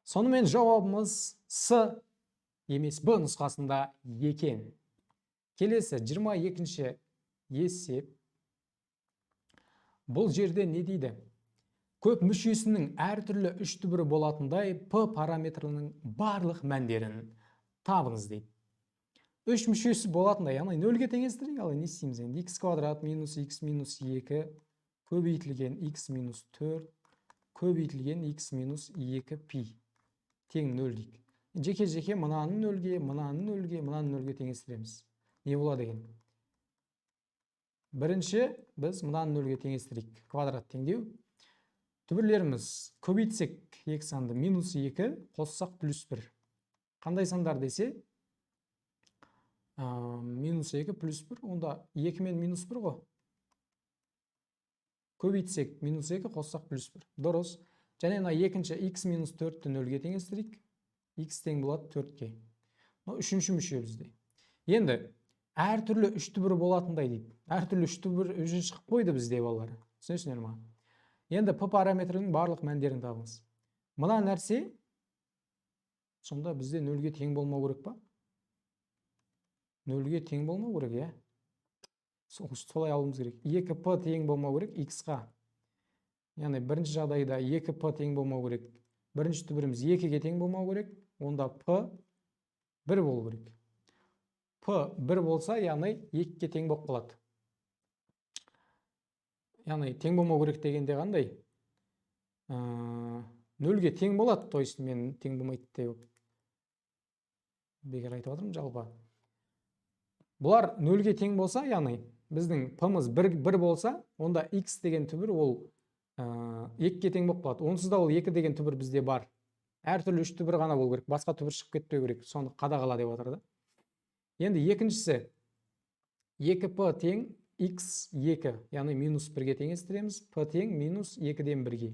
Сонымен жауабымыз С емес Б нұсқасында екен. Келесі 22-ші есеп. Бұл жерде не дейді? Көп мүшесінің әртүрлі үш түбірі болатындай П параметрінің барлық мәндерін табыңыз дейді. Үш мүшесі болатындай, яғни нөлге теңестірейік, ал не істейміз енді? Х квадрат минус х минус 2 көбейтілген х минус 4 көбейтілген х минус 2 пи тең 0 дейік. Жеке-жеке мынаны нөлге, мынаны нөлге, мынаны нөлге теңестіреміз. Не болады екен? Бірінші біз мынаны нөлге теңестірейік. Квадрат теңдеу. Түбірлеріміз көбейтсек екі санды минус 2, қоссақ плюс 1. Қандай сандар десе? Минус 2 плюс 1, онда 2 мен минус 1 ғой. Көбейтсек минус 2, қоссақ плюс 1. Дұрыс. Және екінші х минус 4-ті нөлге теңестірейік. Х тең болады 4-ке. Үшінші мүше бізде. Енді әртүрлі үш түбірі болатындай дейді. Әртүрлі үш түбір өзі шығып қойды бізде балалар. Түсінесіңдер ме? Енді П параметрінің барлық мәндерін табыңыз. Мына нәрсе сонда бізде нөлге тең болмау керек па? Нөлге тең болмау керек, е? Солай алуымыз керек. 2П тең болмау керек Х-ға. Яғни бірінші жағдайда 2П тең болмау керек. Бірінші түбіріміз 2-ге тең болмау керек. Онда П 1 болу керек. П 1 болса, яғни 2-ге тең болып қалады. Яғни тең болмау керек дегенде қандай? 0-ге тең болады, то есть мен тең болмайды деп бекер айтып отырмын жалпы. Бұлар 0-ге тең болса, яғни біздің П-мыз 1 болса, онда Х деген түбір ол 2-ге тең болып қалады. Онсыз да ол 2 деген түбір бізде бар. Әртүрлі 3 түбір ғана болу керек. Басқа түбір шығып кетпеу керек. Соны қадағала деп отырды. Енді екіншісі 2П тең Х2, яғни минус 1-ге теңестіреміз. П тең минус 2-ден 1-ге.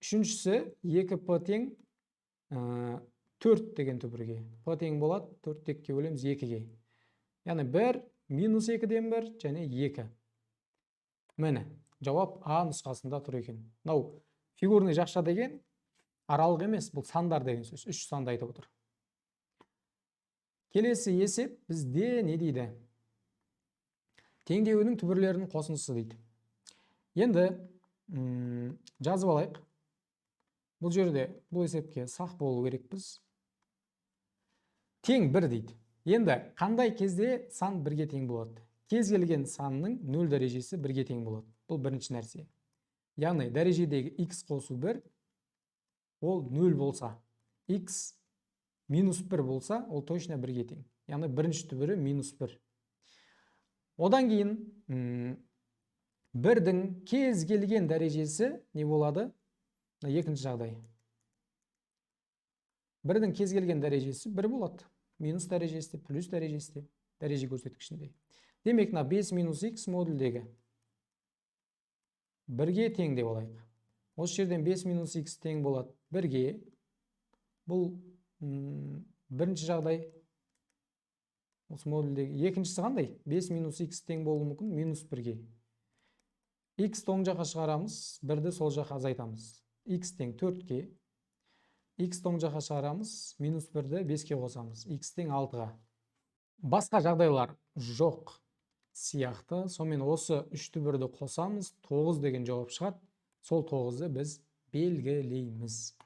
Үшіншісі 2П тең 4 деген түбірге. П тең болады, 4 текке бөлеміз 2-ге. Яғни 1, минус 2-ден 1 және 2. Міне, жауап А нұсқасында тұр екен. Нау, фигурный жақша деген аралық емес, бұл сандар деген сөз. 3 санды айтып отыр. Келесі есеп бізде не дейді? Теңдеуінің түбірлерінің қосындысы дейді. Енді жазып алайық. Бұл жерде бұл есепке сақ болу керекпіз. Тең 1 дейді. Енді қандай кезде сан 1-ге тең болады? Кез келген санның 0 дәрежесі 1-ге тең болады. Бұл бірінші нәрсе. Яғни дәрежедегі х қосу 1, ол 0 болса, х минус 1 болса, ол точно 1-ге тең. Яғни бірінші түбірі минус 1. Одан кейін 1-дің кез келген дәрежесі не болады? Екінші жағдай. 1-дің кез келген дәрежесі 1 болады. Минус дәрежесі, плюс дәрежесі, дәреже көрсеткішінде. Демек, 5 минус х модульдегі 1-ге тең деп алайық. Осы жерден 5 минус х тең болады 1-ге. Бұл бірінші жағдай. Осы модульдегі екіншісі қандай? 5 минус х тең болуы мүмкін минус 1-ге. Х оң жаққа шығарамыз, 1-ді сол жаққа азайтамыз. Х тең 4-ге. Х оң жаққа шығарамыз, минус 1-ді 5-ке қосамыз. Х тең 6-ға. Басқа жағдайлар жоқ сияқты. Сонымен осы 3 түбірді қосамыз, 9 деген жауап шығады. Сол 9-ды біз белгілейміз.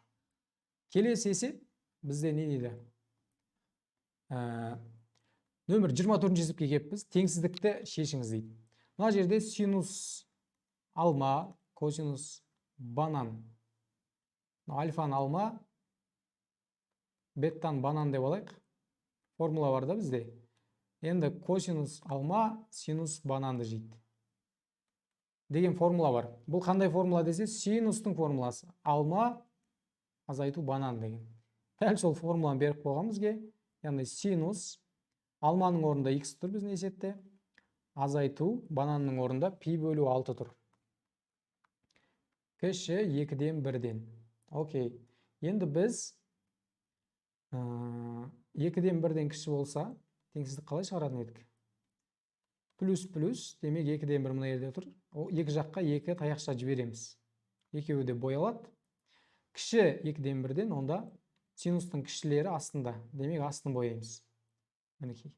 Келесі есеп бізде не дейді? Нөмір 24-ші есепке келіппіз. Теңсіздікті шешіңіз дейді. Мына жерде синус алма, косинус банан. Альфаны алма, беттан банан деп алайық. Формула бар да бізде. Енді косинус алма, синус бананды жейді деген формула бар. Бұл қандай формула десе, синустың формуласы. Алма азайту банан деген. Дәл сол формуланы беріп қойған бізге. Яғни синус алманың орнында x тұр біздің есепте. Азайту бананның орнында пи бөлу 6 тұр. Кіші 2-ден 1-ден. Окей. Енді біз 2-ден 1-ден кіші болса, теңсіздік қалай шығаратын едік? Плюс, демек 2-ден 1 мына жерде тұр. Екі жаққа 2 таяқша жібереміз. Екеуі де боялады. Кіші 2-ден 1-ден, онда синустың кішілері астында. Демек астын бояймыз. Мінекей.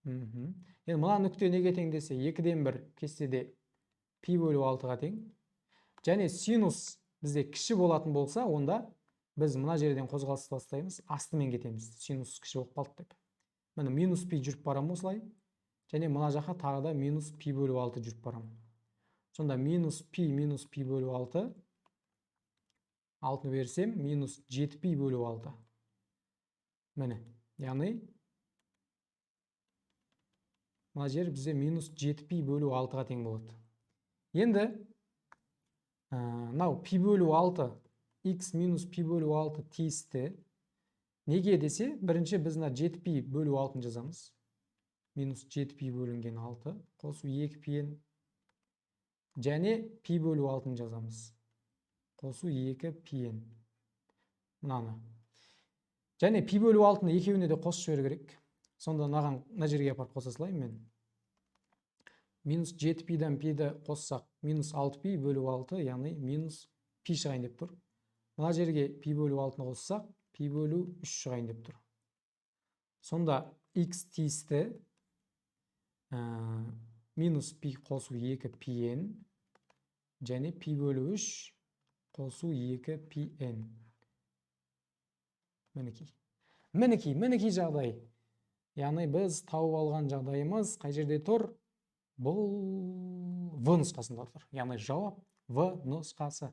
Енді мына нүкте неге тең десе, 2-ден 1 кестеде пи бөлу 6-ға тең. Және синус бізде кіші болатын болса, онда біз мына жерден қозғалыс бастаймыз, астымен кетеміз. Синус кіші болып қалды деп. Міне минус пи жүріп барам осылай. Және мына жаққа тағы да минус пи бөлу 6 жүріп барам. Сонда минус пи бөлу 6. 6-ны берсем, минус 7 пи бөлу 6. Міне, яғни мына жер бізде минус 7 пи бөлу 6-ға тең болады. Енді мынау пи бөлу 6, x минус пи бөлу 6 тиісті. Неге десе, бірінші біз 7 пи бөлу 6-ны жазамыз. Минус 7 пи бөлінген 6, қосу 2 пиен. Және пи бөлу 6-ны жазамыз. Қосу 2 пиен. Мынаны. Және пи бөлу 6-ны екеуіне де қосып жіберу керек. Сонда мына жерге апарып қоса салайын мен. Минус 7 пидан пиді қоссақ, минус 6 пи бөлу 6, яғни минус пи шығайын деп тұр. Мына жерге пи бөлу 6-ны қоссақ, пи бөлу 3 шығайын деп тұр. Сонда x тиісті минус пи қосу 2 пиен және пи бөлу 3 қосу 2 пиен. Мінекей жағдай. Яғни біз тауып алған жағдайымыз қай жерде тұр? Бұл В нұсқасында тұр. Яғни жауап В нұсқасы.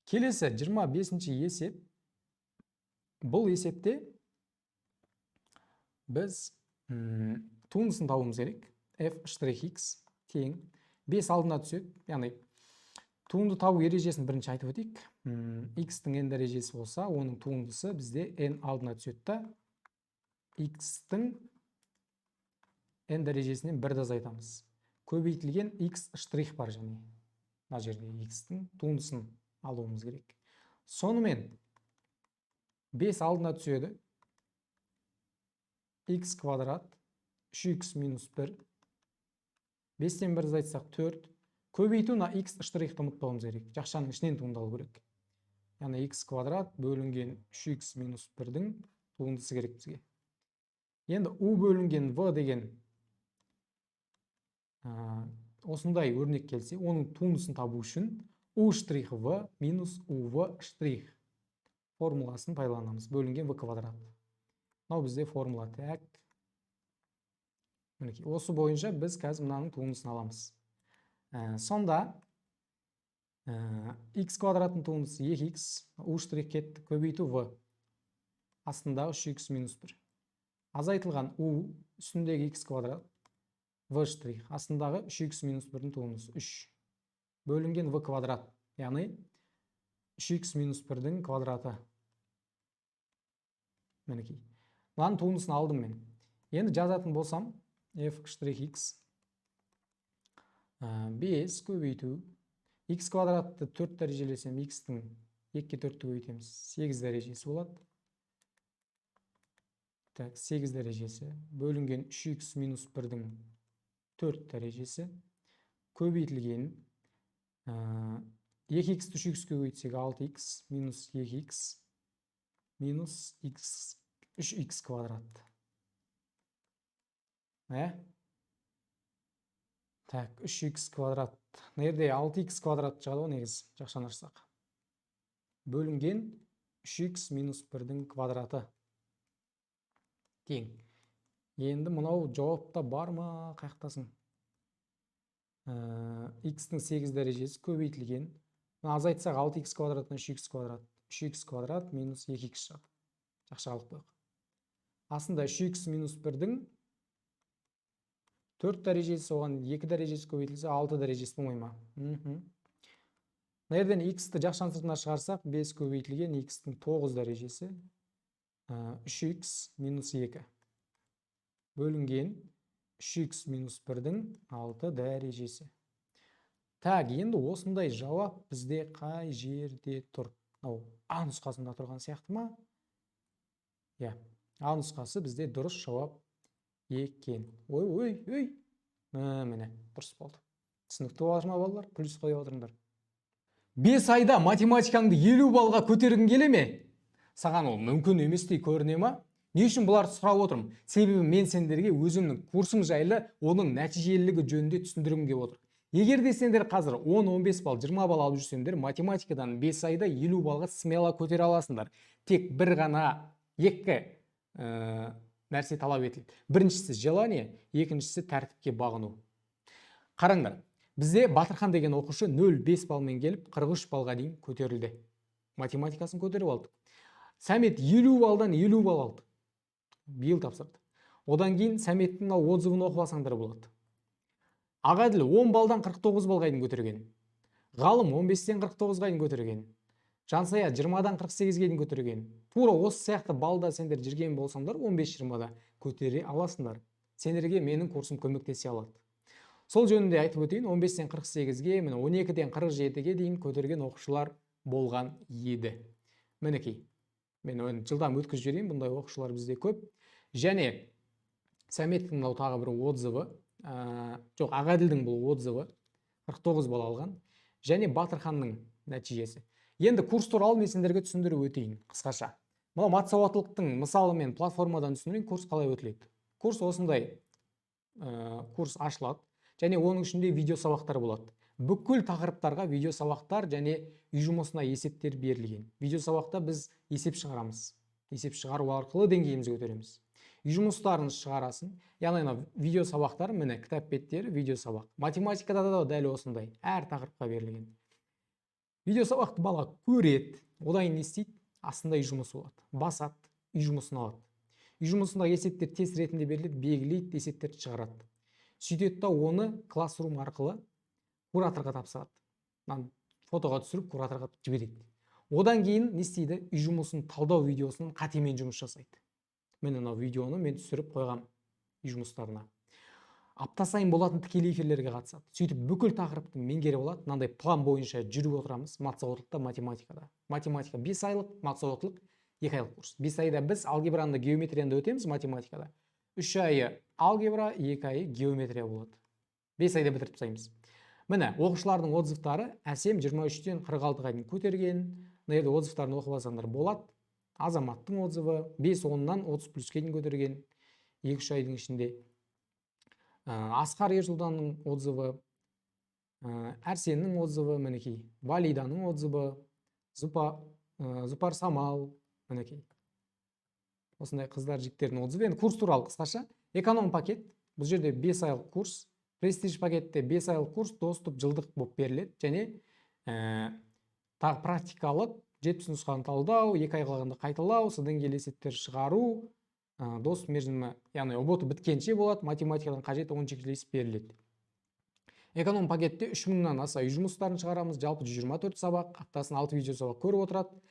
Келесі 25-ші есеп. Бұл есепте біз туындысын табуымыз керек. f'(x) тең 5 алдына түседі. Яғни туынды табу ережесін бірінші айтып өтейік. x-тің n дәрежесі болса, оның туындысы бізде n алдына түседі. x-тің n дәрежесінен 1-ді азайтамыз. Көбейтілген x' бар және. Мына жерде x-тің туындысын алуымыз керек. Сонымен 5 алдына түседі. x квадрат 3x минус 1. 5-тен 1 азайтсақ 4. Көбейту x' ұмытпауымыз керек. Жақшаның ішінен туындалу керек. Яғни x квадрат бөлінген 3x минус 1-дің туындысы керек бізге. Енді u бөлінген v деген осындай өрнек келсе, оның туындысын табу үшін u'(v минус uv' формуласын пайдаланамыз. Бөлінген v квадрат. Мынау бізде формула. Так. Осы бойынша біз қазір мынаның туындысын аламыз. Сонда x квадраттың туындысы 2x, u' кетті, көбейту v. Астындағы 3x минус 1. Азайтылған u, үстіндегі x квадрат, v', астындағы 3x минус 1-дің туындысы 3. Бөлінген v квадрат, яғни 3x минус 1-дің квадраты. Мінекей. Мынаның туындысын алдым мен. Енді жазатын болсам, f'(x) 5 көбейту. X квадратты 4 дәрежелесем, x-тің 2-ке 4-ті көбейтеміз. 8 дәрежесі болады. Так, 8 дәрежесі. Бөлінген 3x минус 1-дің 4 дәрежесі. Көбейтілген 2x-ті 3x-ке көбейтсек 6x минус 2x минус 3x квадрат. Так, 3x квадрат. Нерде 6x квадрат шығады ғой негіз, жақшаны ашсақ. Бөлінген 3x минус 1-дің квадраты. Тең. Енді мынау жауапта бар ма, қаяқтасын? X-тің 8 дәрежесі көбейтілген. Азайтсақ 6x квадраттан 3x квадрат. 3х квадрат минус 2х шығады. Жақсы алып қойық. Асында 3х минус 1-дің 4 дәрежесі оған 2 дәрежесі көбейтілсе 6 дәрежесі болмай ма? Мына жерден x-ті жақшаның сыртына шығарсақ 5 көбейтілген x-тің 9 дәрежесі 3х минус 2 бөлінген 3х минус 1-дің 6 дәрежесі. Так, енді осындай жауап бізде қай жерде тұр? А нұсқасында тұрған сияқты ма? А нұсқасы бізде дұрыс жауап екен. Міне, дұрыс болды. Түсінікті болар ма балалар? Плюс қойып отырыңдар. 5 айда математикаңды 50 балға көтергің келе ме? Саған ол мүмкін еместей көріне ма? Не үшін бұларды сұрап отырмын? Себебі мен сендерге өзімнің курсым жайлы оның нәтижелілігі жөнінде түсіндіргім келіп отыр. Егер де сендер қазір 10-15 балл, 20 балл алып жүрсеңдер, математикадан 5 айда 50 балға смело көтере аласыңдар. Тек бір ғана екі нәрсе талап етілді. Біріншісі желание, екіншісі тәртіпке бағыну. Қараңдар, бізде Батырхан деген оқушы 0,5 балмен келіп 43 балға дейін көтерілді. Математикасын көтеріп алды. Сәмет 50 балдан 50 балл алды. Биыл тапсырды. Одан кейін Сәметтің отзывын оқып алсаңдар болады. Ағаділ 10 балдан 49 балға дейін көтерген. Ғалым 15-тен 49-ға дейін көтерген. Жансая 20-дан 48-ге дейін көтерген. Тура осы сияқты балда сендер жүрген болсаңдар 15-20-да көтере аласыңдар. Сендерге менің курсым көмектесе алады. Сол жөнінде айтып өтейін, 15-тен 48-ге, 12-ден 47-ге дейін көтерген оқушылар болған еді. Мінекей, мен жылдам өткізіп жіберейін, бұндай оқушылар бізде көп. Және Сәметтің тағы бір отзывы, Ағаділдің бұл отзывы 49 балл алған. Және Батырханның нәтижесі. Енді курс туралы мен сендерге түсіндіріп өтейін қысқаша. Мынау мат сауаттылықтың мысалы мен платформадан түсіндірейін, курс қалай өтіледі. Курс осындай курс ашылады. Және оның ішінде видео сабақтар болады. Бүкіл тақырыптарға видео сабақтар және үй жұмысына есептер берілген. Видео сабақта біз есеп шығарамыз. Есеп шығару арқылы деңгейімізді көтереміз. Үй жұмыстарын шығарасын. Яғни видео сабақтар, міне кітап беттері видео сабақ. Математикада да дәл осындай әр тақырыпқа берілген. Видео сабақты бала көреді, одан не істейді? Астында үй жұмысы болады. Басады, үй жұмысын алады. Үй жұмысында есептер тест ретінде беріледі, белгілейді, есептерді шығарады. Сөйтеді да оны классрум арқылы кураторға тапсырады. Фотоға түсіріп кураторға жібереді. Одан кейін не істейді? Үй жұмысын талдау видеосын қатемен жұмыс жасайды. Мен мына видеоны мен түсіріп қойғам үй жұмыстарына. Апта сайын болатын тікелей эфирлерге қатысады. Сөйтіп бүкіл тақырыпты меңгеріп алады. Мынандай план бойынша жүріп отырамыз матсауаттылықта, математикада. Математика 5 айлық, матсауаттылық 2 айлық курс. 5 айда біз алгебраны, геометрияны өтеміз математикада. 3 айы алгебра, 2 айы геометрия болады. 5 айда бітіріп тастаймыз. Міне, оқушылардың отзывтары әсем 23-тен 46-ға дейін көтерген. Мына жерде отзывтарын оқып алсаңдар болады. Азаматтың отзывы 5-10-нан 30+ке дейін көтерген 2-3 айдың ішінде. Асқар Ержұлданның отзывы, Әрсеннің отзывы, мінекей. Валиданың отзывы, Зұпар Самал, мінекей. Осындай қыздар жігіттердің отзывы. Енді курс туралы қысқаша. Эконом пакет, бұл жерде 5 айлық курс. Престиж пакетте 5 айлық курс доступ жылдық болып беріледі. Және тағы практикалық 70 нұсқаны талдау, 2 ай қалғанда қайталау, содан кейін есептер шығару, доступ мерзімі, яғни ұбт біткенше болады, математикадан қажет 10 есеп беріледі. Эконом пакетте 3000-нан аса үй жұмыстарын шығарамыз, жалпы 124 сабақ, аптасына 6 видео сабақ көріп отырады.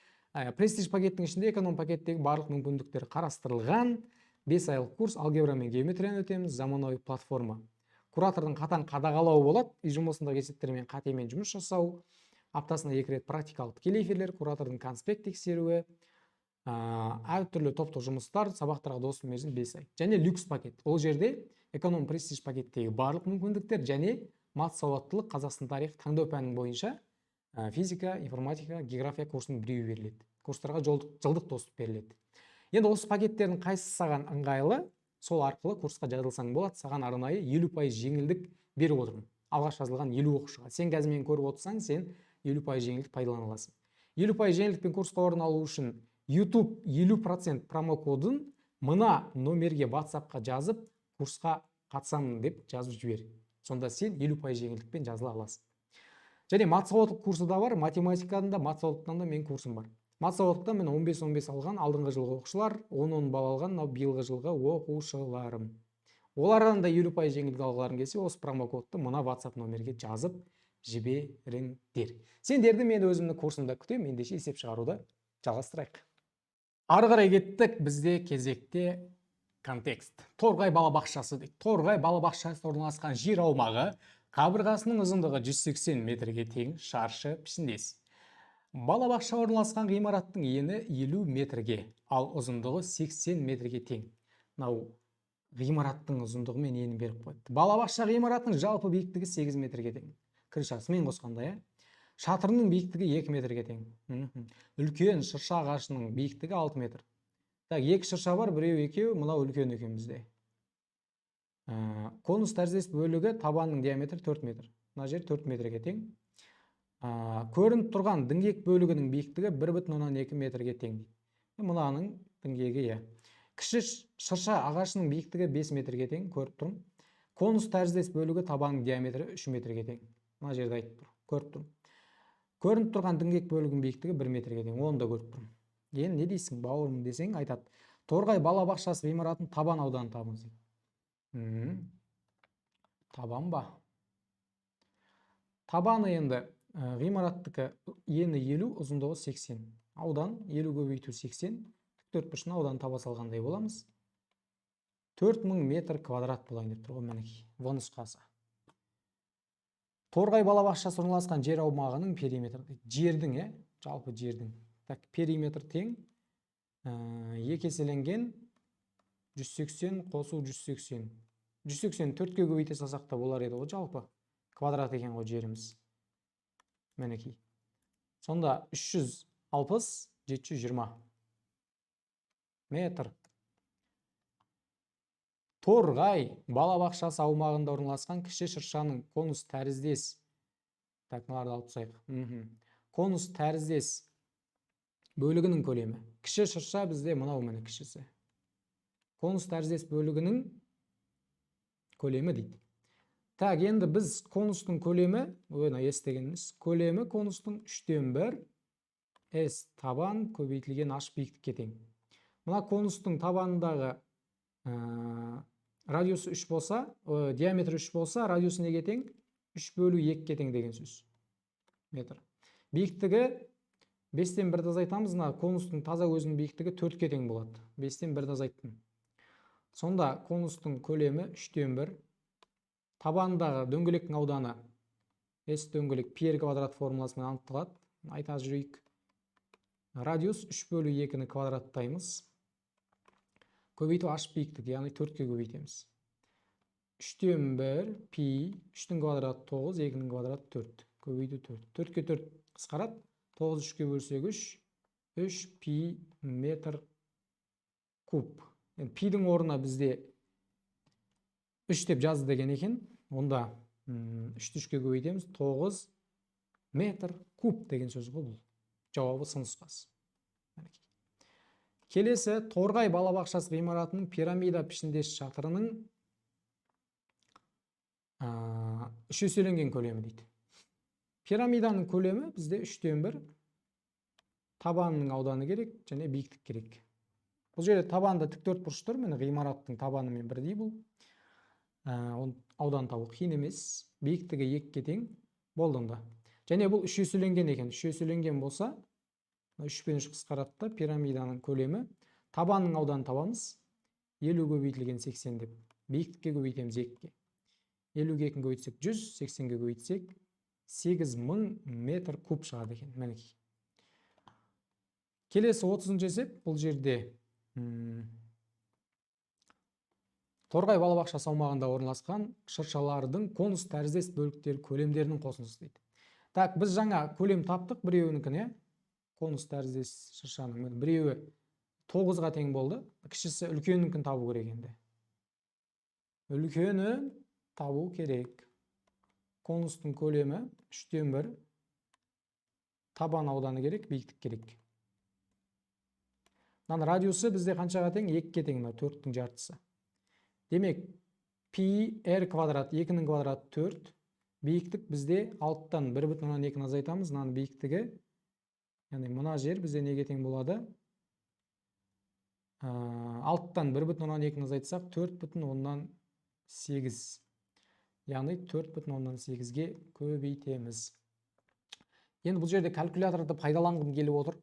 Престиж пакеттің ішінде эконом пакеттегі барлық мүмкіндіктер қарастырылған. 5 айлық курс, алгебра мен геометрияны өтеміз, заманауи платформа. Куратордың қатаң қадағалауы болады, үй жұмысындағы есептермен қатемен жұмыс жасау. Аптасына 2 рет практикалық тікелей эфирлер, куратордың конспект тексеруі, әртүрлі топтық жұмыстар, сабақтарға доступ мерзім 5 ай. Және люкс пакет. Ол жерде эконом престиж пакеттегі барлық мүмкіндіктер және мат сауаттылық, Қазақстан тарих, таңдау пәнінің бойынша физика, информатика, география курсының біреуі беріледі. Курстарға жылдық доступ беріледі. Енді осы пакеттердің қайсысы саған ыңғайлы, сол арқылы курсқа жазылсаң болады. Саған арнайы 50% жеңілдік беріп отырмын. Алғаш жазылған 50 оқушыға. Сен қазір мені көріп отырсаң, сен 50% жеңілдік пайдалана аласың. 50% жеңілдікпен курсқа орын алу үшін YouTube 50% промокодын мына номерге WhatsApp-қа жазып, курсқа қатысамын деп жазып жібер. Сонда сен 50% жеңілдікпен жазыла аласың. Және матсауаттылық курсы да бар, математикадан да, матсауаттылықтан да мен курсым бар. массалықта міне 15-15 алған алдыңғы жылғы оқушылар, 10-10 балл алған биылғы жылғы оқушыларым. Олардан да 50% жеңілдік алғыларың келсе, осы промокодты мына WhatsApp номерге жазып жіберіңдер. Сендерді мен өзімнің курсымда күтемін, ендеше есеп шығаруды жалғастырайық. Ары қарай кеттік, бізде кезекте контекст. Торғай балабақшасы дейді. Торғай балабақшасы орналасқан жер аумағы қабырғасының ұзындығы 180 метрге тең шаршы пішіндес. Балабақша орналасқан ғимараттың ені 50 метрге, ал ұзындығы 80 метрге тең. Мынау ғимараттың ұзындығы мен енін беріп қойды. Балабақша ғимараттың жалпы биіктігі 8 метрге тең. Крышасымен қосқанда, шатырының биіктігі 2 метрге тең. Үлкен шырша ағашының биіктігі 6 метр. Так, екі шырша бар, біреу екеу, мынау үлкен екен бізде. Конус тәріздес бөлігі табанның диаметрі 4 метр. Мына жер 4 метрге тең. Көрініп тұрған діңгек бөлігінің биіктігі 1,2 метрге тең. Мынаның діңгегі, кіші шырша ағашының биіктігі 5 метрге тең, көріп тұрмын. Конус тәріздес бөлігі табанның диаметрі 3 метрге тең. Мына жерде айтып тұр, көріп тұрмын. Көрініп тұрған діңгек бөлігінің биіктігі 1 метрге тең, оны да көріп тұрмын. Енді не дейсің, бауырым десең, айтады. Торғай балабақшасы ғимаратын табан ауданы табыңыз дейді. Табан ба? Табаны енді ғимараттікі ені 50, ұзындығы 80. Аудан 50 көбейту 80. Тіктөртбұрышына аудан таба салғандай боламыз. 4000 метр квадрат болайын деп тұр ғой, мінекей. В нұсқасы. Торғай балабақшасы орналасқан жер аумағының периметрі дейді. Жердің, жалпы жердің. Так, периметр тең 2 еселенген 180 қосу 180. 180 4-ке көбейте салсақ та болар еді ғой, жалпы квадрат екен ғой жеріміз. Мінекей. Сонда 360 720 метр. Торғай балабақшасы аумағында орналасқан кіші шыршаның конус тәріздес. Так, мыналарды алып тастайық. Конус тәріздес бөлігінің көлемі. Кіші шырша бізде мынау міне кішісі. Конус тәріздес бөлігінің көлемі дейді. Так, енді біз конустың көлемі, S дегеніміз, көлемі конустың 3/1 S табан көбейтілген H биіктікке тең. Мына конустың табанындағы радиусы 3 болса, диаметрі 3 болса, радиусы неге тең? 3/2-ке тең деген сөз. Метр. Биіктігі 5-тен 1-ді азайтамыз, конустың таза өзінің биіктігі 4-ке тең болады. 5-тен 1-ді азайттым. Сонда конустың көлемі 3/1. Табандағы дөңгелектің ауданы S дөңгелек πr квадрат формуласымен анықталады. Айта жүрейік. Радиус 3/2-ні квадраттаймыз. Көбейту H биіктік, яғни 4-ке көбейтеміз. 3/1 π, 3-дің квадраты 9, 2-ның квадраты 4. Көбейту 4. 4-ке 4 қысқарады. 9 3-ке бөлсек 3 π метр куб. Пидің орнына бізде 3 деп жазды деген екен. Онда 3-ті 3-ке көбейтеміз. 9 метр куб деген сөз бұл. Жауабы сын нұсқасы. Келесі, Торғай балабақшасы ғимаратының пирамида пішіндес шатырының 3 еселенген көлемі дейді. Пирамиданың көлемі бізде 3/1. Табанының ауданы керек, және биіктік керек. Бұл жерде табанда тіктөртбұрыш тұр, міне ғимараттың табанымен бірдей бұл. Аудан табу қиын емес. Биіктігі 2-ке тең болдында. Және бұл 3 еселенген екен. 3 еселенген болса, 3 пен 3 қысқарады да, пирамиданың көлемі. Табанның ауданын табамыз. 50 көбейтілген 80 деп. Биіктікке көбейтеміз 2-ке. 50-ге 2-ні көбейтсек 100, 80-ге көбейтсек 8000 метр куб шығады екен. Мінекей. Келесі 30-шы есеп, бұл жерде Торғай балабақшасы аумағында орналасқан шыршалардың конус тәріздес бөліктері көлемдерінің қосындысы дейді. Так, біз жаңа көлем таптық, біреуінікіне. Конус тәріздес шыршаның біреуі 9-ға тең болды. Кішісі үлкенінкін табу керек енді. Үлкені табу керек. Конустың көлемі 3/1. Табан ауданы керек, биіктік керек. Радиусы бізде қаншаға тең? 2-ке тең, 4-тің жартысы. Демек, πr квадрат 2-нің квадраты 4. Биіктік бізде 6-тан 1/2-ні азайтамыз. Биіктігі Яғни мына жер бізде неге тең болады? 6-тан 1,2-ны азайтсақ 4,8. Яғни 4,8-ге көбейтеміз. Енді бұл жерде калькуляторды пайдаланғым келіп отыр.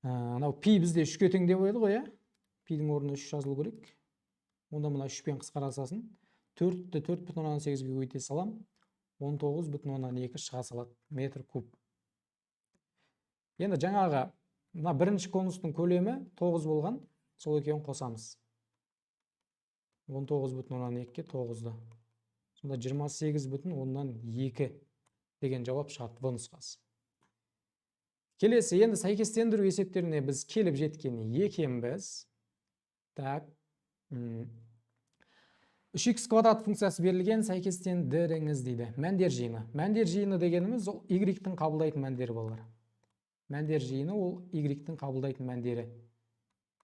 Анау пи бізде 3-ке тең деп қойды ғой, иә? Пидің орнына 3 жазылу керек. Онда мына 3-пен қысқарасасын 4-ті 4,8-ге көбейте салам. 19,2 шыға салады метр куб. Енді жаңағы мына бірінші конустың көлемі 9 болған, сол екеуін қосамыз. 19,2-ке 9-ды. Сонда 28,2 деген жауап шығады В нұсқасы. Келесі, енді сәйкестендіру есептеріне біз келіп жеткен екенбіз. Так. 3х квадрат функциясы берілген, сәйкестендіріңіз дейді. Мәндер жиыны. Мәндер жиыны дегеніміз ол y-тің қабылдайтын мәндері болар. Мәндер жиыны ол y-тің қабылдайтын мәндері.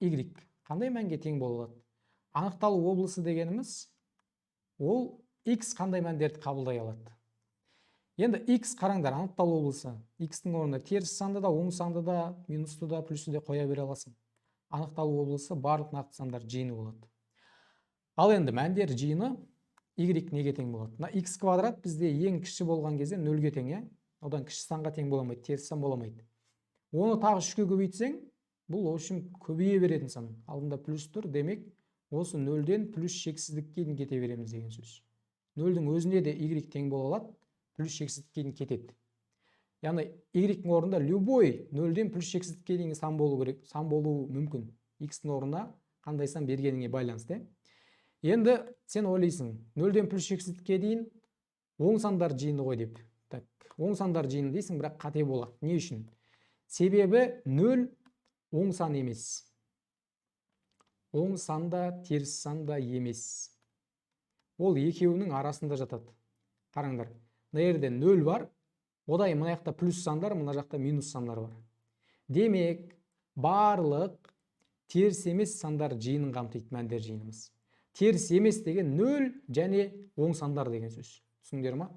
Y қандай мәнге тең болады? Анықталу облысы дегеніміз ол x қандай мәндерді қабылдай алады. Енді x қараңдар, анықталу облысы. X-тің орнына теріс санды да, оң санды да, минусты да, плюсті де қоя бере аласың. Анықталу облысы барлық нақты сандар жиыны болады. Ал енді мәндер жиыны y неге тең болады? Мына x квадрат бізде ең кіші болған кезде 0-ге тең, иә? Одан кіші санға тең боламайды, теріс сан боламайды. Оны тағы 3-ке көбейтсең, бұл үшін көбейе беретін сан. Алдында плюс тұр, демек, осы 0-ден плюс шексіздікке дейін кете береміз деген сөз. 0-дің өзіне де y тең бола алады, плюс шексіздікке дейін кетеді. Яғни y-дің орнында любой 0-ден плюс шексіздікке дейін сан болу керек, сан болуы мүмкін. X-тің орнына қандай сан бергеніңе байланысты. Енді сен ойлайсың, 0-ден плюс шексіздікке дейін оң сандар жиыны ғой деп. Так, оң сандар жиыны дейсің, бірақ қате болады. Не үшін? Себебі 0 оң сан емес. Оң санда, теріс санда емес. Ол екеуінің арасында жатады. Қараңдар, мына жерде 0 бар, одай мына жақта плюс сандар, мына жақта минус сандар бар. Демек, барлық теріс емес сандар жиынын қамтиды мәндер жиынымыз. Теріс емес деген 0 және оң сандар деген сөз. Түсіндіңдер ма?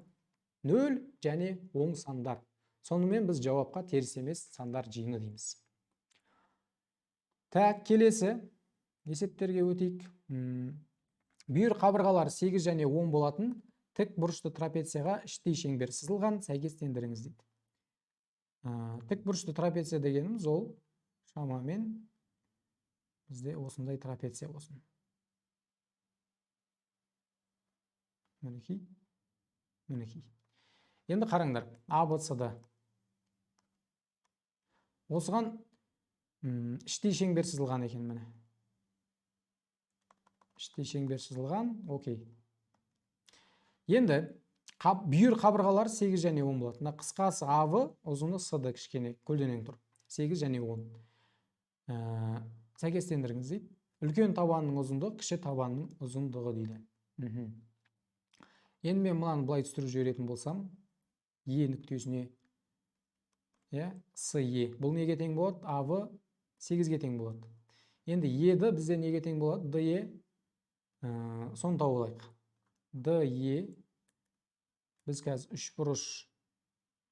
0 және оң сандар. Сонымен біз жауапқа теріс емес сандар жиыны дейміз. Так, келесі есептерге өтейік. Бүйір қабырғалар 8 және 10 болатын тік бұрышты трапецияға іштей шеңбер сызылған, сәйкестендіріңіз дейді. Тік бұрышты трапеция дегеніміз ол шамамен бізде осындай трапеция болсын. Мінекей. Енді қараңдар, ABC-да. Осыған іштей шеңбер сызылған екен міне. Іштей шеңбер сызылған, окей. Енді бүйір қабырғалар 8 және 10 болады. Мына қысқасы AB, ұзыны S-ды кішкене көлденең тұр. 8 және 10. Сәйкестендіріңіз дейді. Үлкен табанның ұзындығы кіші табанның ұзындығы дейді. Енді мен мынаны былай түсіріп жіберетін болсам, E нүктесіне SE. Бұл неге тең болады? AB 8-ге тең болады. Енді E-ді бізде неге тең болады? DE соны тауып алайық. DE біз қазір 3 бұрыш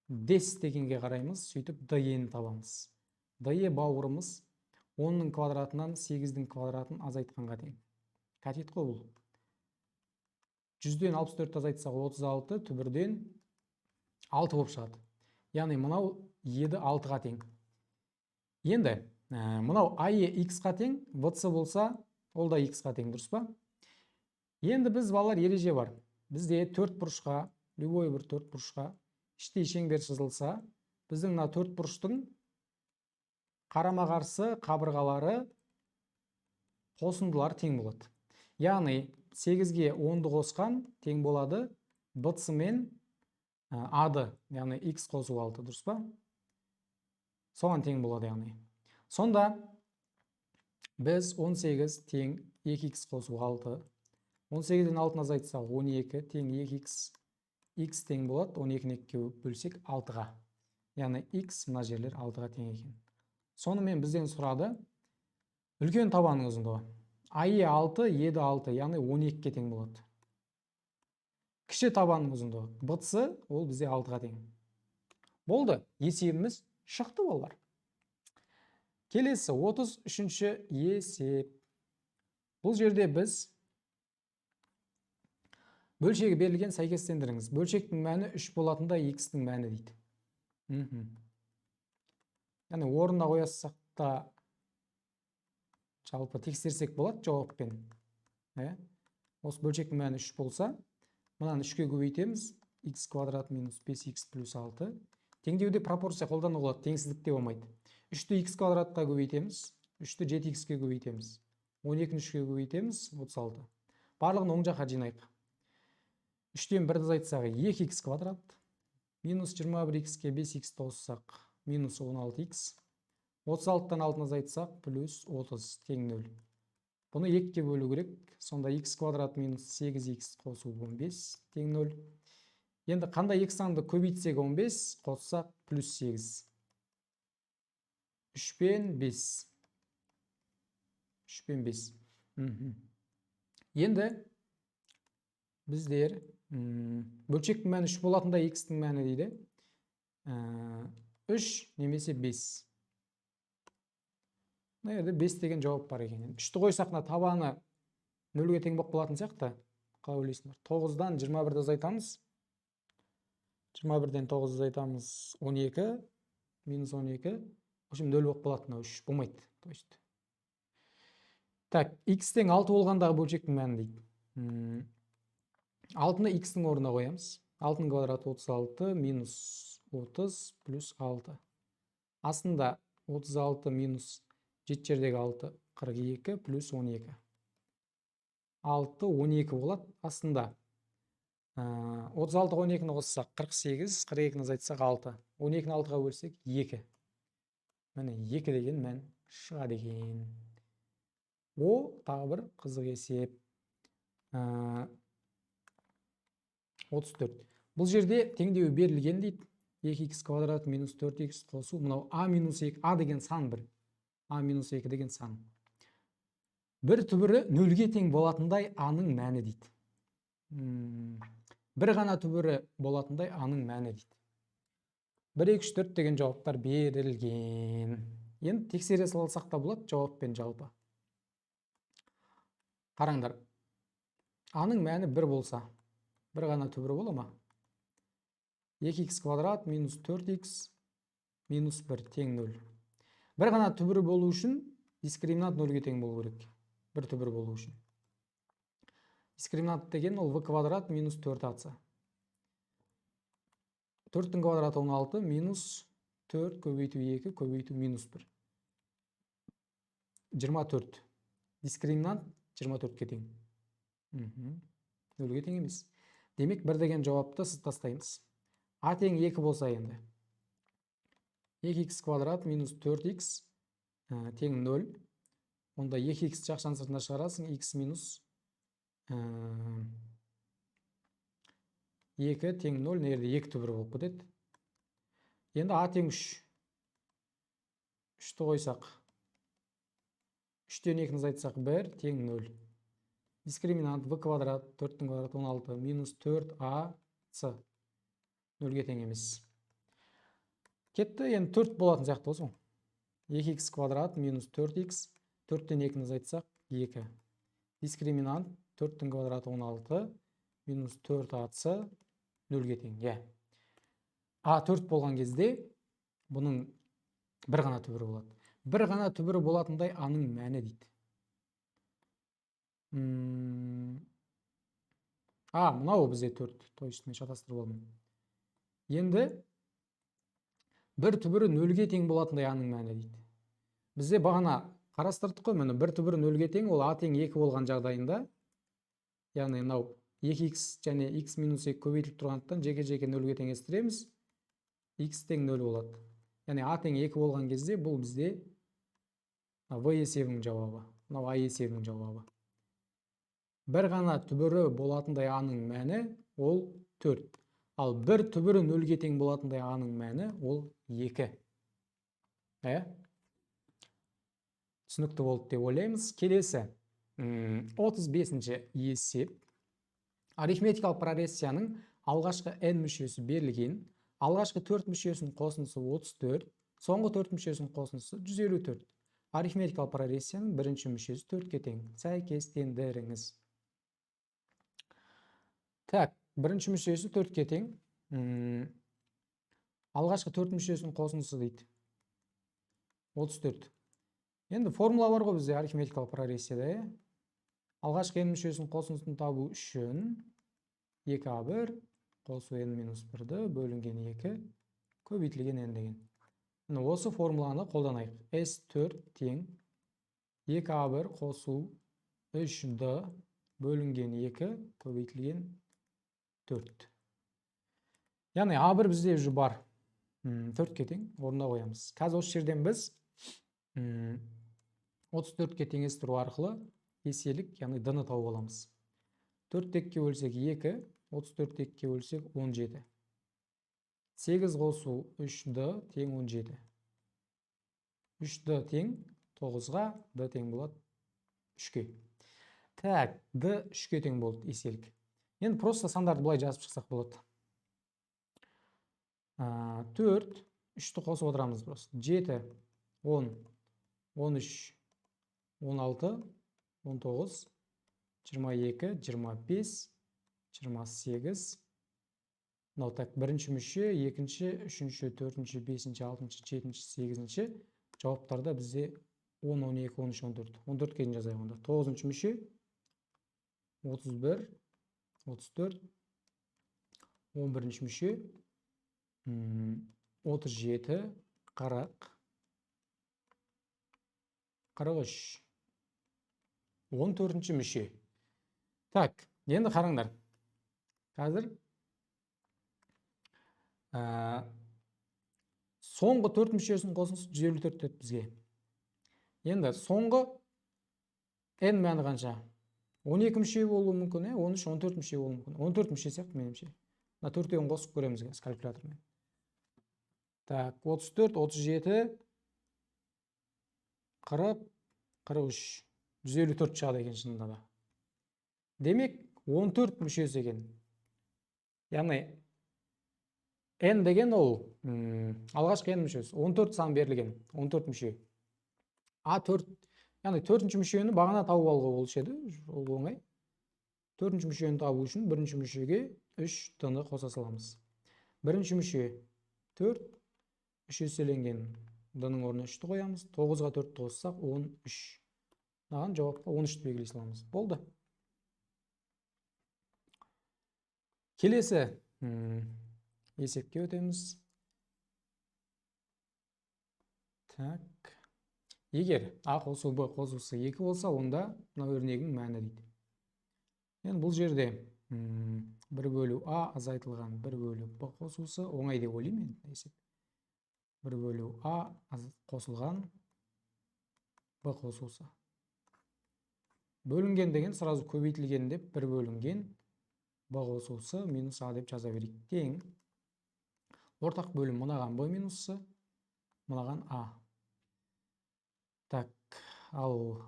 дес дегенге қараймыз, сөйтіп DE-ні табамыз. DE бауырымыз 10-ның квадратынан 8-дің квадратын азайтқанға тең. Катет қой бұл. 100-ден 64 азайтсақ 36, түбірден 6 болып шығады. Яғни мынау E-ді 6-ға тең. Енді мынау AE X-ға тең, VC болса, ол да X-ға тең, дұрыс па? Енді біз балалар ереже бар. Бізде 4 бұрышқа, любой бір 4 бұрышқа іштей шеңбер сызылса, біздің мына 4 бұрыштың қарама-қарсы қабырғалары қосындылар тең болады. Яғни 8-ге 10-ды қосқан тең болады BC мен A-ды, яғни X қосу 6, дұрыс па? Соған тең болады яғни. Сонда біз 18 тең 2X қосу 6. 18-ден 6-ны азайтсақ 12 тең 2X. X тең болады, 12-ні 2-ге бөлсек 6-ға. Яғни X мына жерлер 6-ға тең екен. Сонымен бізден сұрады үлкен табанның ұзындығы. AE 6, E-ді 6, яғни 12-ге тең болады. Кіші табанның ұзындығы. BC ол бізде 6-ға тең. Болды, есебіміз шықты балалар. Келесі 33-ші есеп. Бұл жерде біз бөлшегі берілген, сәйкестендіріңіз. Бөлшектің мәні 3 болатында x-тің мәні дейді. Яғни орнына қоясақ та жалпы тексерсек болады жауаппен. Осы бөлшектің мәні 3 болса, мынаны 3-ке көбейтеміз. X квадрат минус 5x плюс 6. Теңдеуде пропорция қолдану болады, теңсіздікте болмайды. 3-ті x квадратқа көбейтеміз. 3-ті 7x-ке көбейтеміз. 12-ні 3-ке көбейтеміз. 36. Барлығын оң жаққа жинайық. 3-тен 1-ді азайтсақ 2x квадрат. Минус 21x-ке 5x қоссақ минус 16x. 36-тан 6-ны азайтсақ плюс 30 тең 0. Бұны 2-ке бөлу керек. Сонда x квадрат минус 8x қосу 15 тең 0. Енді қандай x санды көбейтсек 15, қоссақ плюс 8. 3 пен 5. 3 пен 5. Енді біздер бөлшектің мәні 3 болатында x-тің мәні дейді. 3 немесе 5. Мына жерде 5 деген жауап бар екен. 3-ті қойсақ, табаны 0-ге тең болып қалатын сияқты. Қалай ойлайсыңдар? 9-дан 21-ді азайтамыз. 21-ден 9-ды азайтамыз 12, минус 12. В общем, 0 болып қалатын, 3 болмайды. Так, x тең 6 болғандағы бөлшектің мәні дейді. 6-ны x-тің орнына қоямыз. 6-ның квадраты 36, минус 30, плюс 6. Астында 36 минус 7 жердегі 6, 42, плюс 12. 6, 12 болады. Астында 36, 12-ні қоссақ 48, 42-ні азайтсақ 6. 12-ні 6-ға бөлсек 2. Міне 2 деген мән шығады екен. О, тағы бір қызық есеп. 34. Бұл жерде теңдеуі берілген дейді. 2x квадрат минус 4x қосу. Мынау a минус 2, a деген сан бір. a минус 2 деген сан. Бір түбірі 0-ге тең болатындай a-ның мәні дейді. Бір ғана түбірі болатындай a-ның мәні дейді. 1, 2, 4 деген жауаптар берілген. Енді тексере салсақ та болады жауаппен жалпы. Қараңдар. A-ның мәні 1 болса, бір ғана түбірі бола ма? 2x квадрат минус 4x минус 1 тең 0. Бір ғана түбірі болу үшін дискриминант 0-ге тең болу керек. Бір түбірі болу үшін. Дискриминант деген ол v квадрат минус 4ac. 4-тің квадраты 16 минус 4 көбейту 2 көбейту минус 1. 24. Дискриминант 24-ке тең. 0-ге тең емес. Демек, 1 деген жауапты сыз тастаймыз. A тең 2 болса енді. 2x квадрат минус 4x тең 0. Онда 2x жақшан сыртына шығарасың, x минус 2 тең 0, нерде 2 түбірі болып кетеді. Енді a тең 3. 3-ті қойсақ. 3-тен 2-ні азайтсақ 1 тең 0. Дискриминант v квадрат 4-тің квадраты 16 минус 4ac 0-ге тең емес. Кетті, енді 4 болатын сияқты осы. 2x квадрат минус 4x 4-тен 2-ні азайтсақ 2. Дискриминант 4-тің квадраты 16 минус 4ac 0-ге тең. A 4 болған кезде бұның бір ғана түбірі болады. Бір ғана түбірі болатындай A-ның мәні дейді. Мынау бізде 4. Точно шатастырып алдым. Енді бір түбірі 0-ге тең болатындай A-ның мәні дейді. Бізде бағана қарастырдық қой, міне бір түбірі 0-ге тең, ол A тең 2 болған жағдайында, яғни мынау 2x және x минус 2 көбейтіліп тұрғандықтан жеке-жеке 0-ге теңестіреміз, x тең 0 болады. Яғни A тең 2 болған кезде бұл бізде v есебінің жауабы, мынау A есебінің жауабы. Бір ғана түбірі болатындай A-ның мәні ол 4. Ал бір түбірі 0-ге тең болатындай A-ның мәні ол 2. Түсінікті болды деп ойлаймыз. Келесі 35-ші есеп. Арифметикалық прогрессияның алғашқы n мүшесі берілген, Алғашқы 4 мүшесінің қосындысы 34, соңғы 4 мүшесінің қосындысы 154. Арифметикалық прогрессияның бірінші мүшесі 4-ке тең. Сәйкестендіріңіз. Так, бірінші мүшесі 4-ке тең. Алғашқы 4 мүшесінің қосындысы дейді. 34. Енді формула бар ғой бізде арифметикалық прогрессияда. Алғашқы n мүшесінің қосындысын табу үшін 2a1 қосу n-1-ді бөлінген 2 көбейтілген n деген. Осы формуланы қолданайық. S4 тең 2a1 қосу 3d бөлінген 2 көбейтілген 4. Яғни a1 бізде уже бар. 4-ке тең орнына қоямыз. Қазір осы жерден біз 34-ке теңестіру арқылы еселік, яғни d-ны тауып аламыз. 4-ті 2-ке бөлсек 2, 34-ті 2-ке бөлсек 17. 8 қосу 3d тең 17. 3d тең 9-ға, d тең болады 3-ке. Так, d 3-ке тең болды еселік. Енді просто сандарды бұлай жазып шықсақ болады. 4, 3-ті қосып отырамыз просто. 7, 10, 13, 16, 19, 22, 25, 28. Мынау так, бірінші мүше, екінші, үшінші, төртінші, бесінші, алтыншы, жетінші, сегізінші. Жауаптарда бізде 10, 12, 13, 14. 14 кейін жазайық онда. 9-шы мүше, 31, 34, 11-ші мүше, 37, 40, 43. 14-ші мүше. Так, енді қараңдар. Қазір соңғы 4 мүшесінің қосындысы 154 деді бізге. Енді соңғы n мәні қанша? 12 мүше болуы мүмкін, 13, 14 мүше болуы мүмкін. 14 мүше сияқты меніңше. Мына 4-еуін қосып көреміз калькулятормен. Так, 34, 37, 40, 43, 154 шығады екен шынында да. Демек, 14 мүшесі екен. Яғни, n деген ол алғашқы n мүшесі. 14 сан берілген, 14 мүше. A4, яғни 4-ші мүшені бағана тауып алуға болушы еді, ол оңай. 4-ші мүшені табу үшін 1-ші мүшеге 3d-ны қоса саламыз. 1-ші мүше 4, 3 еселенген d-ның орнына 3-ті қоямыз. 9-ға 4-ті қоссақ 13. Мынаған жауапқа 13-ті белгілей саламыз. Болды. Келесі есепке өтеміз. Так. Егер a қосу b қосусы 2 болса, онда мына өрнегінің мәні дейді. Енді бұл жерде 1 бөлу a азайтылған 1 бөлу b қосусы оңай деп ойлаймын енді есеп. 1 бөлу a қосылған b қосусы. Бөлінген деген сразу көбейтілген деп 1 бөлінген b қосусы минус a деп жаза берейік. Тең. Ортақ бөлім мынаған b минусы, мынаған a. Так, ал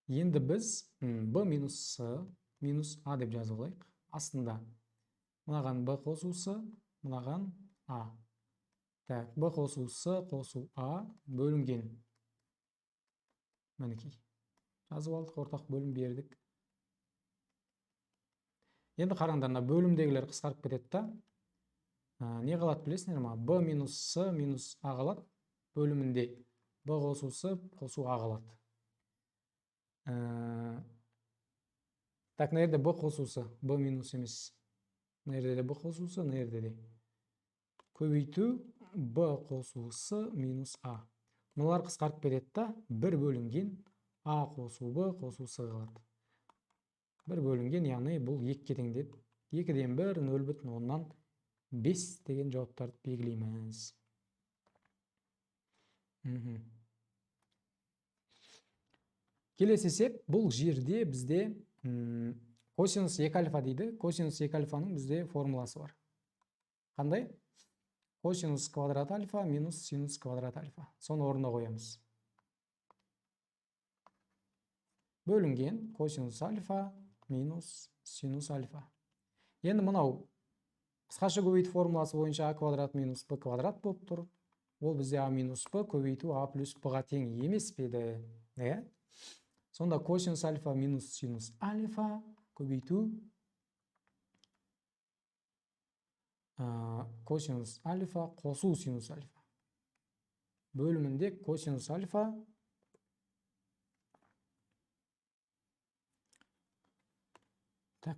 енді біз b минус c минус a деп жазып алайық. Астында мынаған b қосусы, мынаған a. Так, b қосу c қосу a бөлінген. Мінекей. Жазып алдық, ортақ бөлім бердік. Енді қараңдар, бөлімдегілер қысқарып кетеді та. Не қалады білесіңдер ма? b минус c минус a қалады. Бөлімінде b қосу c қосу a қалады. Так, мына жерде b қосусы b минус емес. Мына жерде b қосусы, мына жерде де. Көбейту b қосусы минус a. Мыналар қысқарып кетеді та, 1 бөлінген a қосу b қосу c қалады. 1 бөлінген, яғни бұл 2-ке тең деді. 2-ден 1, 0,5 деген жауаптарды белгілейміз. Келесі есеп, бұл жерде бізде косинус 2 альфа дейді. Косинус 2 альфаның бізде формуласы бар. Қандай? Косинус квадрат альфа минус синус квадрат альфа. Соны орнына қоямыз. Бөлінген косинус альфа минус синус альфа. Енді мынау Қысқаша көбейту формуласы бойынша а квадрат минус б квадрат болып тұр. Ол бізде а минус б көбейту а плюс б-ға тең емес пе еді? Иә? Сонда косинус альфа минус синус альфа көбейту косинус альфа қосу синус альфа. Бөлімінде косинус альфа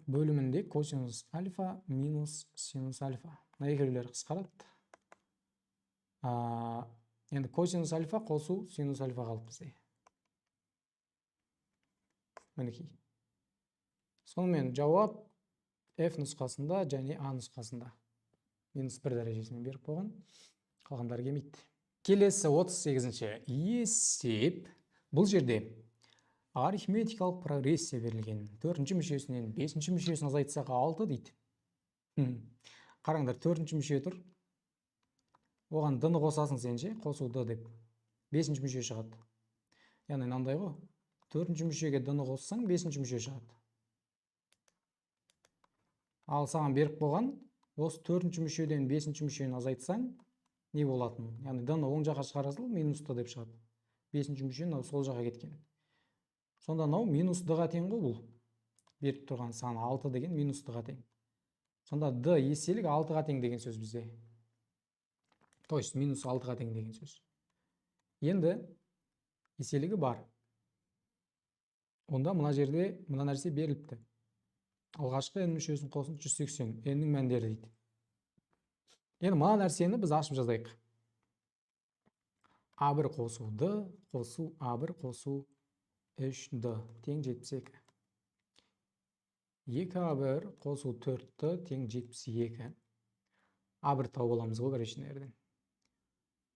бөлімінде косинус альфа минус синус альфа. Екеулері қысқарады. Енді косинус альфа қосу синус альфа қалып бізде. Мінекей. Сонымен жауап F нұсқасында және А нұсқасында. Минус 1 дәрежесімен беріп қойған. Қалғандары келмейді. Келесі 38-ші есеп. Бұл жерде арифметикалық прогрессия берілген. 4-ші мүшесінен 5-ші мүшесін азайтсақ 6 дейді. Қараңдар, 4-ші мүше тұр. Оған d-ны қосасың сен ше, қосу d деп. 5-ші мүше шығады. Яғни мынандай ғой. 4-ші мүшеге d-ны қоссаң 5-ші мүше шығады. Ал саған беріп қойған, осы 4-ші мүшеден 5-ші мүшені азайтсаң не болатын? Яғни d-ны оң жаққа шығарасың, минус d деп шығады. 5-ші мүшені сол жаққа кеткен. Сонда мынау минус d-ға тең ғой бұл. Беріп тұрған сан 6 деген минус d-ға тең. Сонда d еселік 6-ға тең деген сөз бізде. То есть минус 6-ға тең деген сөз. Енді еселігі бар. Онда мына жерде мына нәрсе беріліпті. Алғашқы n мүшесін қосын 180. n-нің мәндері дейді. Енді мына нәрсені біз ашып жазайық. a1 қосу d қосу a1 қосу 3d тең 72. 2a1 қосу 4d тең 72. a1 тауып аламыз ғой біріншіден.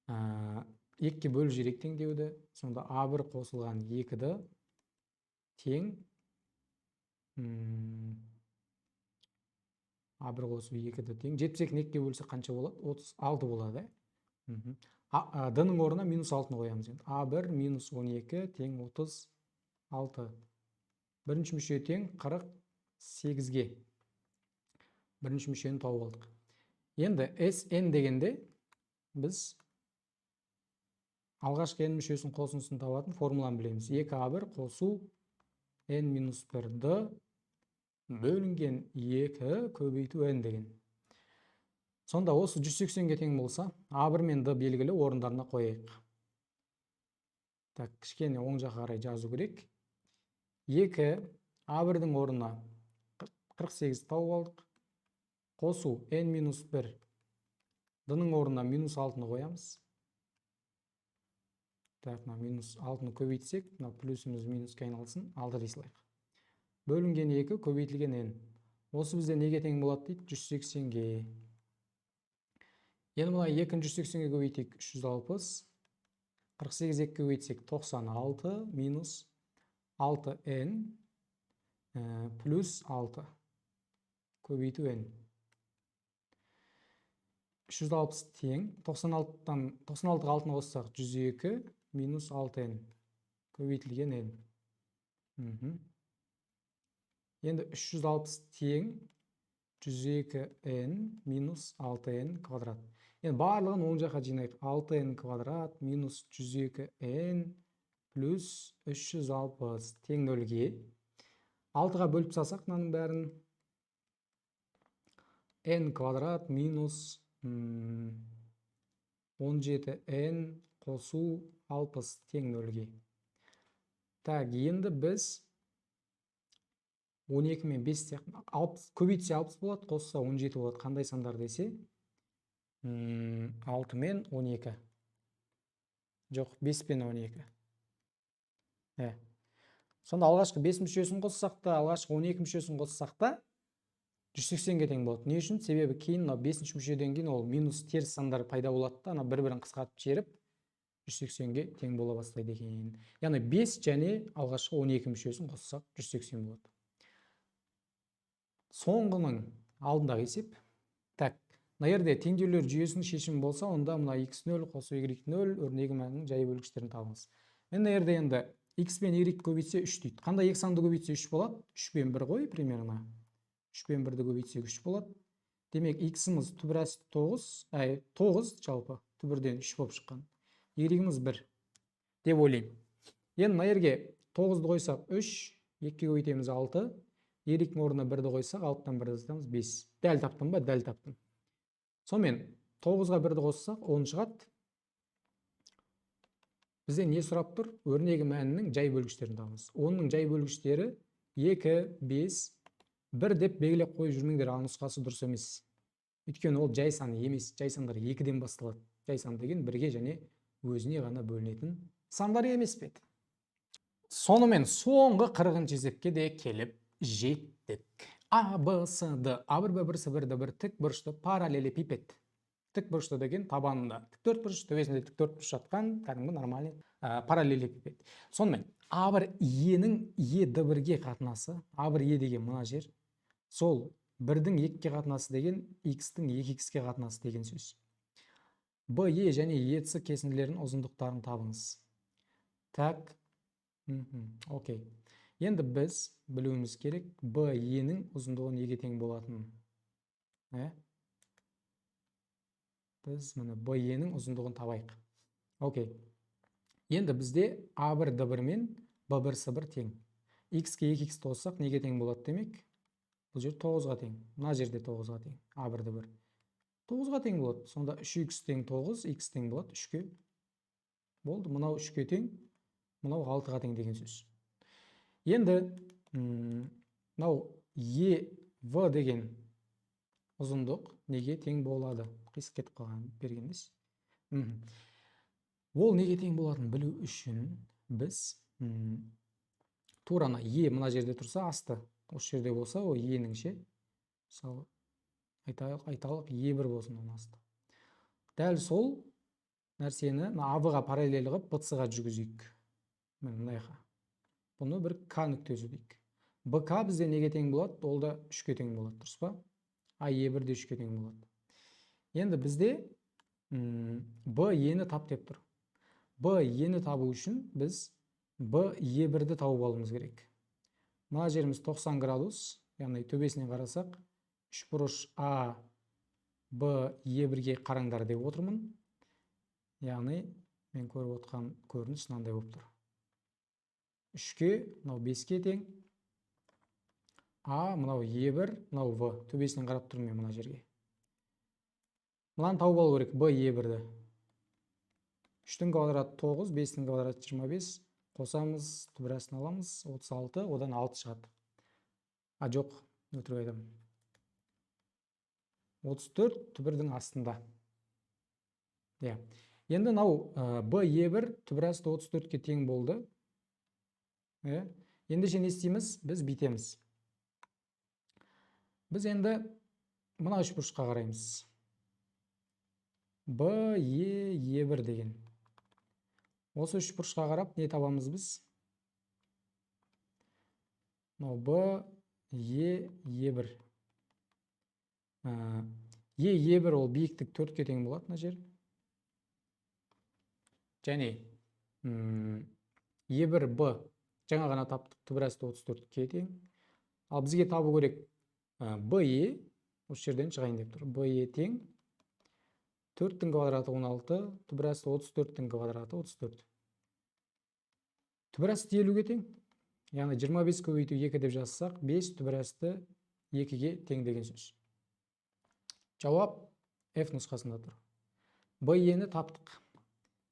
2-ке бөліп жіберейік теңдеуді. Сонда a1 қосылған 2d тең a1 қосу 2d тең 72-ні 2-ке бөлсек қанша болады? 36 болады. d-ның орнына минус 6-ны қоямыз. a1 минус 12 тең 36. Бірінші мүше тең 48-ге. Бірінші мүшені тауып алдық. Енді Sn дегенде біз алғашқы n мүшесін қосындысын табатын формуланы білеміз. 2a1 қосу n-1d бөлінген 2 көбейту n деген. Сонда осы 180-ге тең болса, a1 мен d белгілі орындарына қойайық. Так, кішкене оң жаққа қарай жазу керек. 2 a1-дің орнына 48 тауып алдық. Қосу n-1 d-ның орнына минус 6-ны қоямыз. Так, минус 6-ны көбейтсек, плюсіміз минусқа айналсын, 6 дей салайық. Бөлінген 2 көбейтілген n. Осы бізде неге тең болады дейді? 180-ге. Енді мына 2-ні 180-ге көбейтейік 360. 48 2-ге көбейтсек 96 минус 6n плюс 6 көбейту n. 360 тең 96-ға 6-ны қоссақ 102 минус 6n көбейтілген n. Енді 360 тең 102n минус 6n квадрат. Енді барлығын оң жаққа жинайық. 6n квадрат минус 102n плюс 360 тең 0-ге. 6-ға бөліп салсақ мынаның бәрін n квадрат минус 17n қосу 60 тең 0-ге. Так, енді біз 12 мен 5 көбейтсе 60 болады, қосса 17 болады. Қандай сандар десе? 6 мен 12. Жоқ, 5 пен 12. Сонда алғашқы 5 мүшесін қоссақ та, алғашқы 12 мүшесін қоссақ та 180-ге тең болады. Не үшін? Себебі кейін 5-ші мүшеден кейін ол минус теріс сандар пайда болады да, бір-бірін қысқартып жеріп 180-ге тең бола бастайды екен. Яғни 5 және алғашқы 12 мүшесін қоссақ 180 болады. Соңғының алдындағы есеп. Так, мына жерде теңдеулер жүйесінің шешімі болса, онда мына x0 қосу y0 өрнегі мәнінің жай бөлгіштерін табыңыз. Мына жерде енді x пен y көбейтсе 3 дейді. Қандай екі санды көбейтсе 3 болады? 3 пен 1 ғой примерно. 3 пен 1-ді көбейтсек 3 болады. Демек, x-іміз түбір асты 9 жалпы, түбірден 3 болып шыққан. Y-іміз 1 деп ойлаймын. Енді мына жерге 9-ды қойсақ 3, 2-ге көбейтеміз 6, Y-дің орнына 1-ді қойсақ 6-тан 1-ді азайтамыз 5. Дәл таптым ба? Дәл таптым. Сонымен 9-ға 1-ді қоссақ 10 шығады. Бізде не сұрап тұр? Өрнегі мәнінің жай бөлгіштерін табыңыз. Оның жай бөлгіштері 2, 5, 1 деп белгілеп қойып жүрмеңдер, а нұсқасы дұрыс емес. Өйткені ол жай сан емес, жай сандар 2-ден басталады. Жай сан деген 1-ге және өзіне ғана бөлінетін сандар емес пе? Сонымен соңғы 40-ші есепке де келіп жеттік. А, Б, С, Д, А1, Б1, С1, Д1 тік бұрышты параллелепипед. Тік бұрышты деген табанында тік бұрыш, төбесінде тік бұрыш жатқан кәдімгі нормальный параллелепипед. Сонымен А1 Е-нің Е1-ге қатынасы, А1 Е деген мына жер, сол 1-дің 2-ге қатынасы деген X-тің 2X-ге қатынасы деген сөз. Б, Е және Е-ці кесінділерінің ұзындықтарын табыңыз. Так, окей. Енді біз білуіміз керек, Б, Е-нің ұзындығы неге тең болатынын. Біз мұны Б, Е-нің ұзындығын табайық. Окей. Енді бізде А1, Д1 мен Б1, С1 тең. X-ке 2X қоссақ неге тең болады демек? Бұл жер 9-ға тең. Мына жерде 9-ға тең. А1, Д1. 9-ға тең болады. Сонда 3X тең 9, X тең болады 3-ке. Болды. Мынау 3-ке тең, мынау 6-ға тең деген сөз. Енді мынау EV деген ұзындық неге тең болады? Қисық кетіп қалған бергенбіз. Ол неге тең болатынын білу үшін біз тураны Е мына жерде тұрса асты, осы жерде болса, ол Е-нің ше, мысалы айталық Е1 болсын оның асты. Дәл сол нәрсені АВ-ға параллель қылып БЦ-ға жүргізейік. Мынайға. Бұны бір К нүктесі дейік. БК бізде неге тең болады? Ол да 3-ке тең болады, дұрыс па? А Е1 де 3-ке тең болады. Енді бізде Б Е-ні тап деп тұр. Б Е-ні табу үшін біз Б Е1-ді тауып алуымыз керек. Мына жеріміз 90 градус, яғни төбесінен қарасақ, 3 бұрыш А Б Е1-ге қараңдар деп отырмын. Яғни мен көріп отқан көрініс мынандай болып тұр. 3-ке, мынау 5-ке тең. А, мынау Е1, мынау В. Төбесінен қарап тұрмын мен мына жерге. Мынаны тауып алу керек, Б Е1-ді. 3-тің квадраты 9, 5-тің квадраты 25. Қосамыз, түбір астын аламыз, 36, одан 6 шығады. А, жоқ, өтірік айтамын. 34 түбірдің астында. Енді мынау Б Е1 түбір асты 34-ке тең болды. Ендеше не істейміз? Біз бүйтеміз. Біз енді мына үшбұрышқа қараймыз. Б Е1 деген. Осы үшбұрышқа қарап не табамыз біз? Б Е1. Е1 ол биіктік 4-ке тең болады мына жер. Және Е1 Б жаңа ғана таптық, түбір асты 34-ке тең. Ал бізге табу керек Б Е, осы жерден шығайын деп тұр. Б Е тең 4-тің квадраты 16, түбір асты 34-тің квадраты 34. Түбір асты 50-ге тең. Яғни 25 көбейту 2 деп жазсақ, 5 түбір асты 2-ге тең деген сөз. Жауап F нұсқасында тұр. Б Е-ні таптық.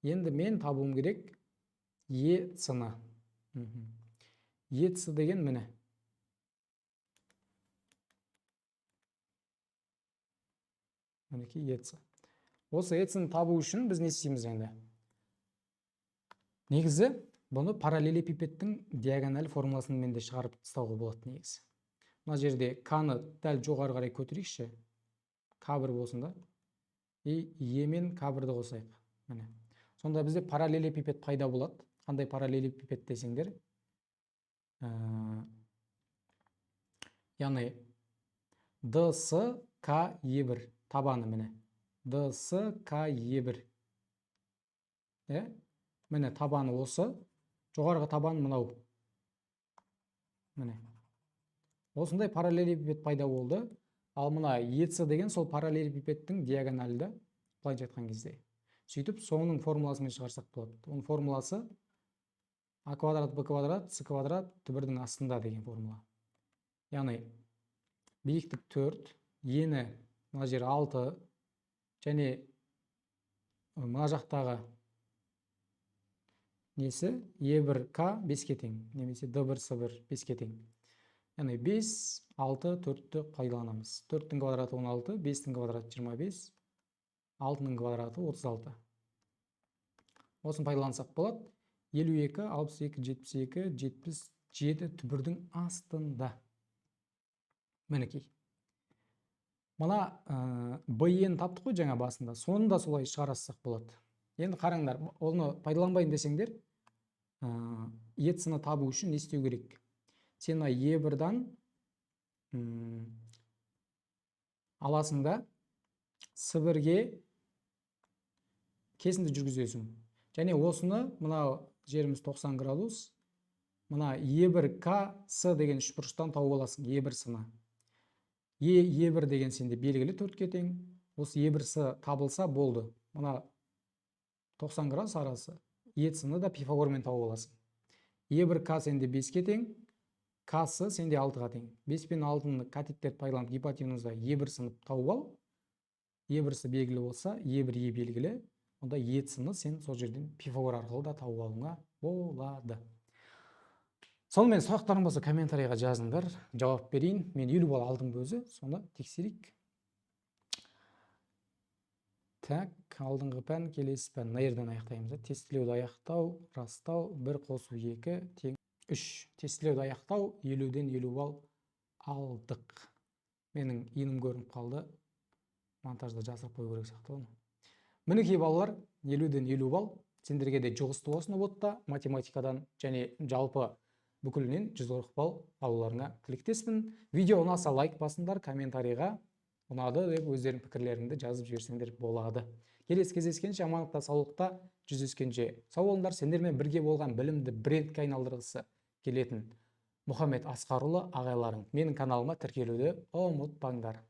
Енді мен табуым керек Е-цы-ны. Е-цы деген міне. Мінеки Е-цы. Осы Е-цыны табу үшін біз не істейміз енді? Негізі, бұны параллелепипедтің диагональ формуласын мен де шығарып тастауға болады негізі. Мына жерде К-ны дәл жоғары қарай көтерейікші. К1 болсын да. Е мен К1-ді қосайық. Міне. Сонда бізде параллелепипед пайда болады. Қандай параллелепипед десеңдер? Яғни ДС К Е1 табаны міне. ДС К Е1. Міне табаны осы. Жоғарғы табан мұнау. Міне. Осындай параллелепипед пайда болды. Ал мына ец деген сол параллелепипедтің диагоналі да, былайша айтқан кезде. Сөйтіп, соның формуласымен шығарсақ болады. Оның формуласы а квадрат б квадрат с квадрат түбірдің астында деген формула. Яғни биіктік 4, ені мына жер 6 және мына жақтағы несі e1k 5-ке тең, немесе d1 s1 5-ке тең. Яғни 5, 6, 4-ті пайдаланамыз. 4-тің квадраты 16, 5-тің квадраты 25, 6-ның квадраты 36. Осын пайдалансақ болады. 52, 62, 72, 77 түбірдің астында. Мінекей. Мына б-ен таптық қой жаңа басында. Соны да солай шығарасақ болады. Енді қараңдар, оны пайдаланбайын десеңдер, еціні табу үшін не істеу керек? Сен e1-дан аласында s1-ге кесінді жүргізесің. Және осыны мына жеріміз 90 градус, мына e1k s деген үшбұрыштан тауып аласың, e1 сыны. e1 деген сенде белгілі 4-ке тең. Осы e1 с табылса болды. Мына 90 градус арасы. Еціні да пифагормен тауып аласың. e1k сенде 5-ке тең, k с сенде 6-ға тең. 5 пен 6-ны катеттерді пайдаланып гипотенузда e1 сынып тауып ал. e1 с белгілі болса, e1 e белгілі. Онда еціні сен сол жерден пифагор арқылы да тауып алуыңа болады. Сонымен сұрақтарың болса комментарийға жазыңдар, жауап берейін. Мен 50 балл алдым өзі, соны тексерейік. Так, алдыңғы пән, келесі пән. Мына жерден аяқтаймыз. Тестілеуді аяқтау, растау, 1 қосу 2 тең 3. Тестілеуді аяқтау, 50-ден 50 балл алдық. Менің енім көрініп қалды. Монтажда жасырып қою керек сияқты оны. Мінекей балалар, 50-ден 50 балл. Сендерге де жұғысты болсын ұбытта, математикадан және жалпы бүкілінен 140 балл алуларыңа тілектеспін. Видео ұнаса лайк басыңдар, комментарийға ұнады деп өздерің пікірлеріңді жазып жіберсеңдер болады. Келесі кездескенше, амандықта, саулықта жүздескенше сау болыңдар. Сендермен бірге болған білімді брендке айналдырғысы келетін Мұхаммед Асқарұлы ағайларың менің каналыма тіркелуді ұмытпаңдар.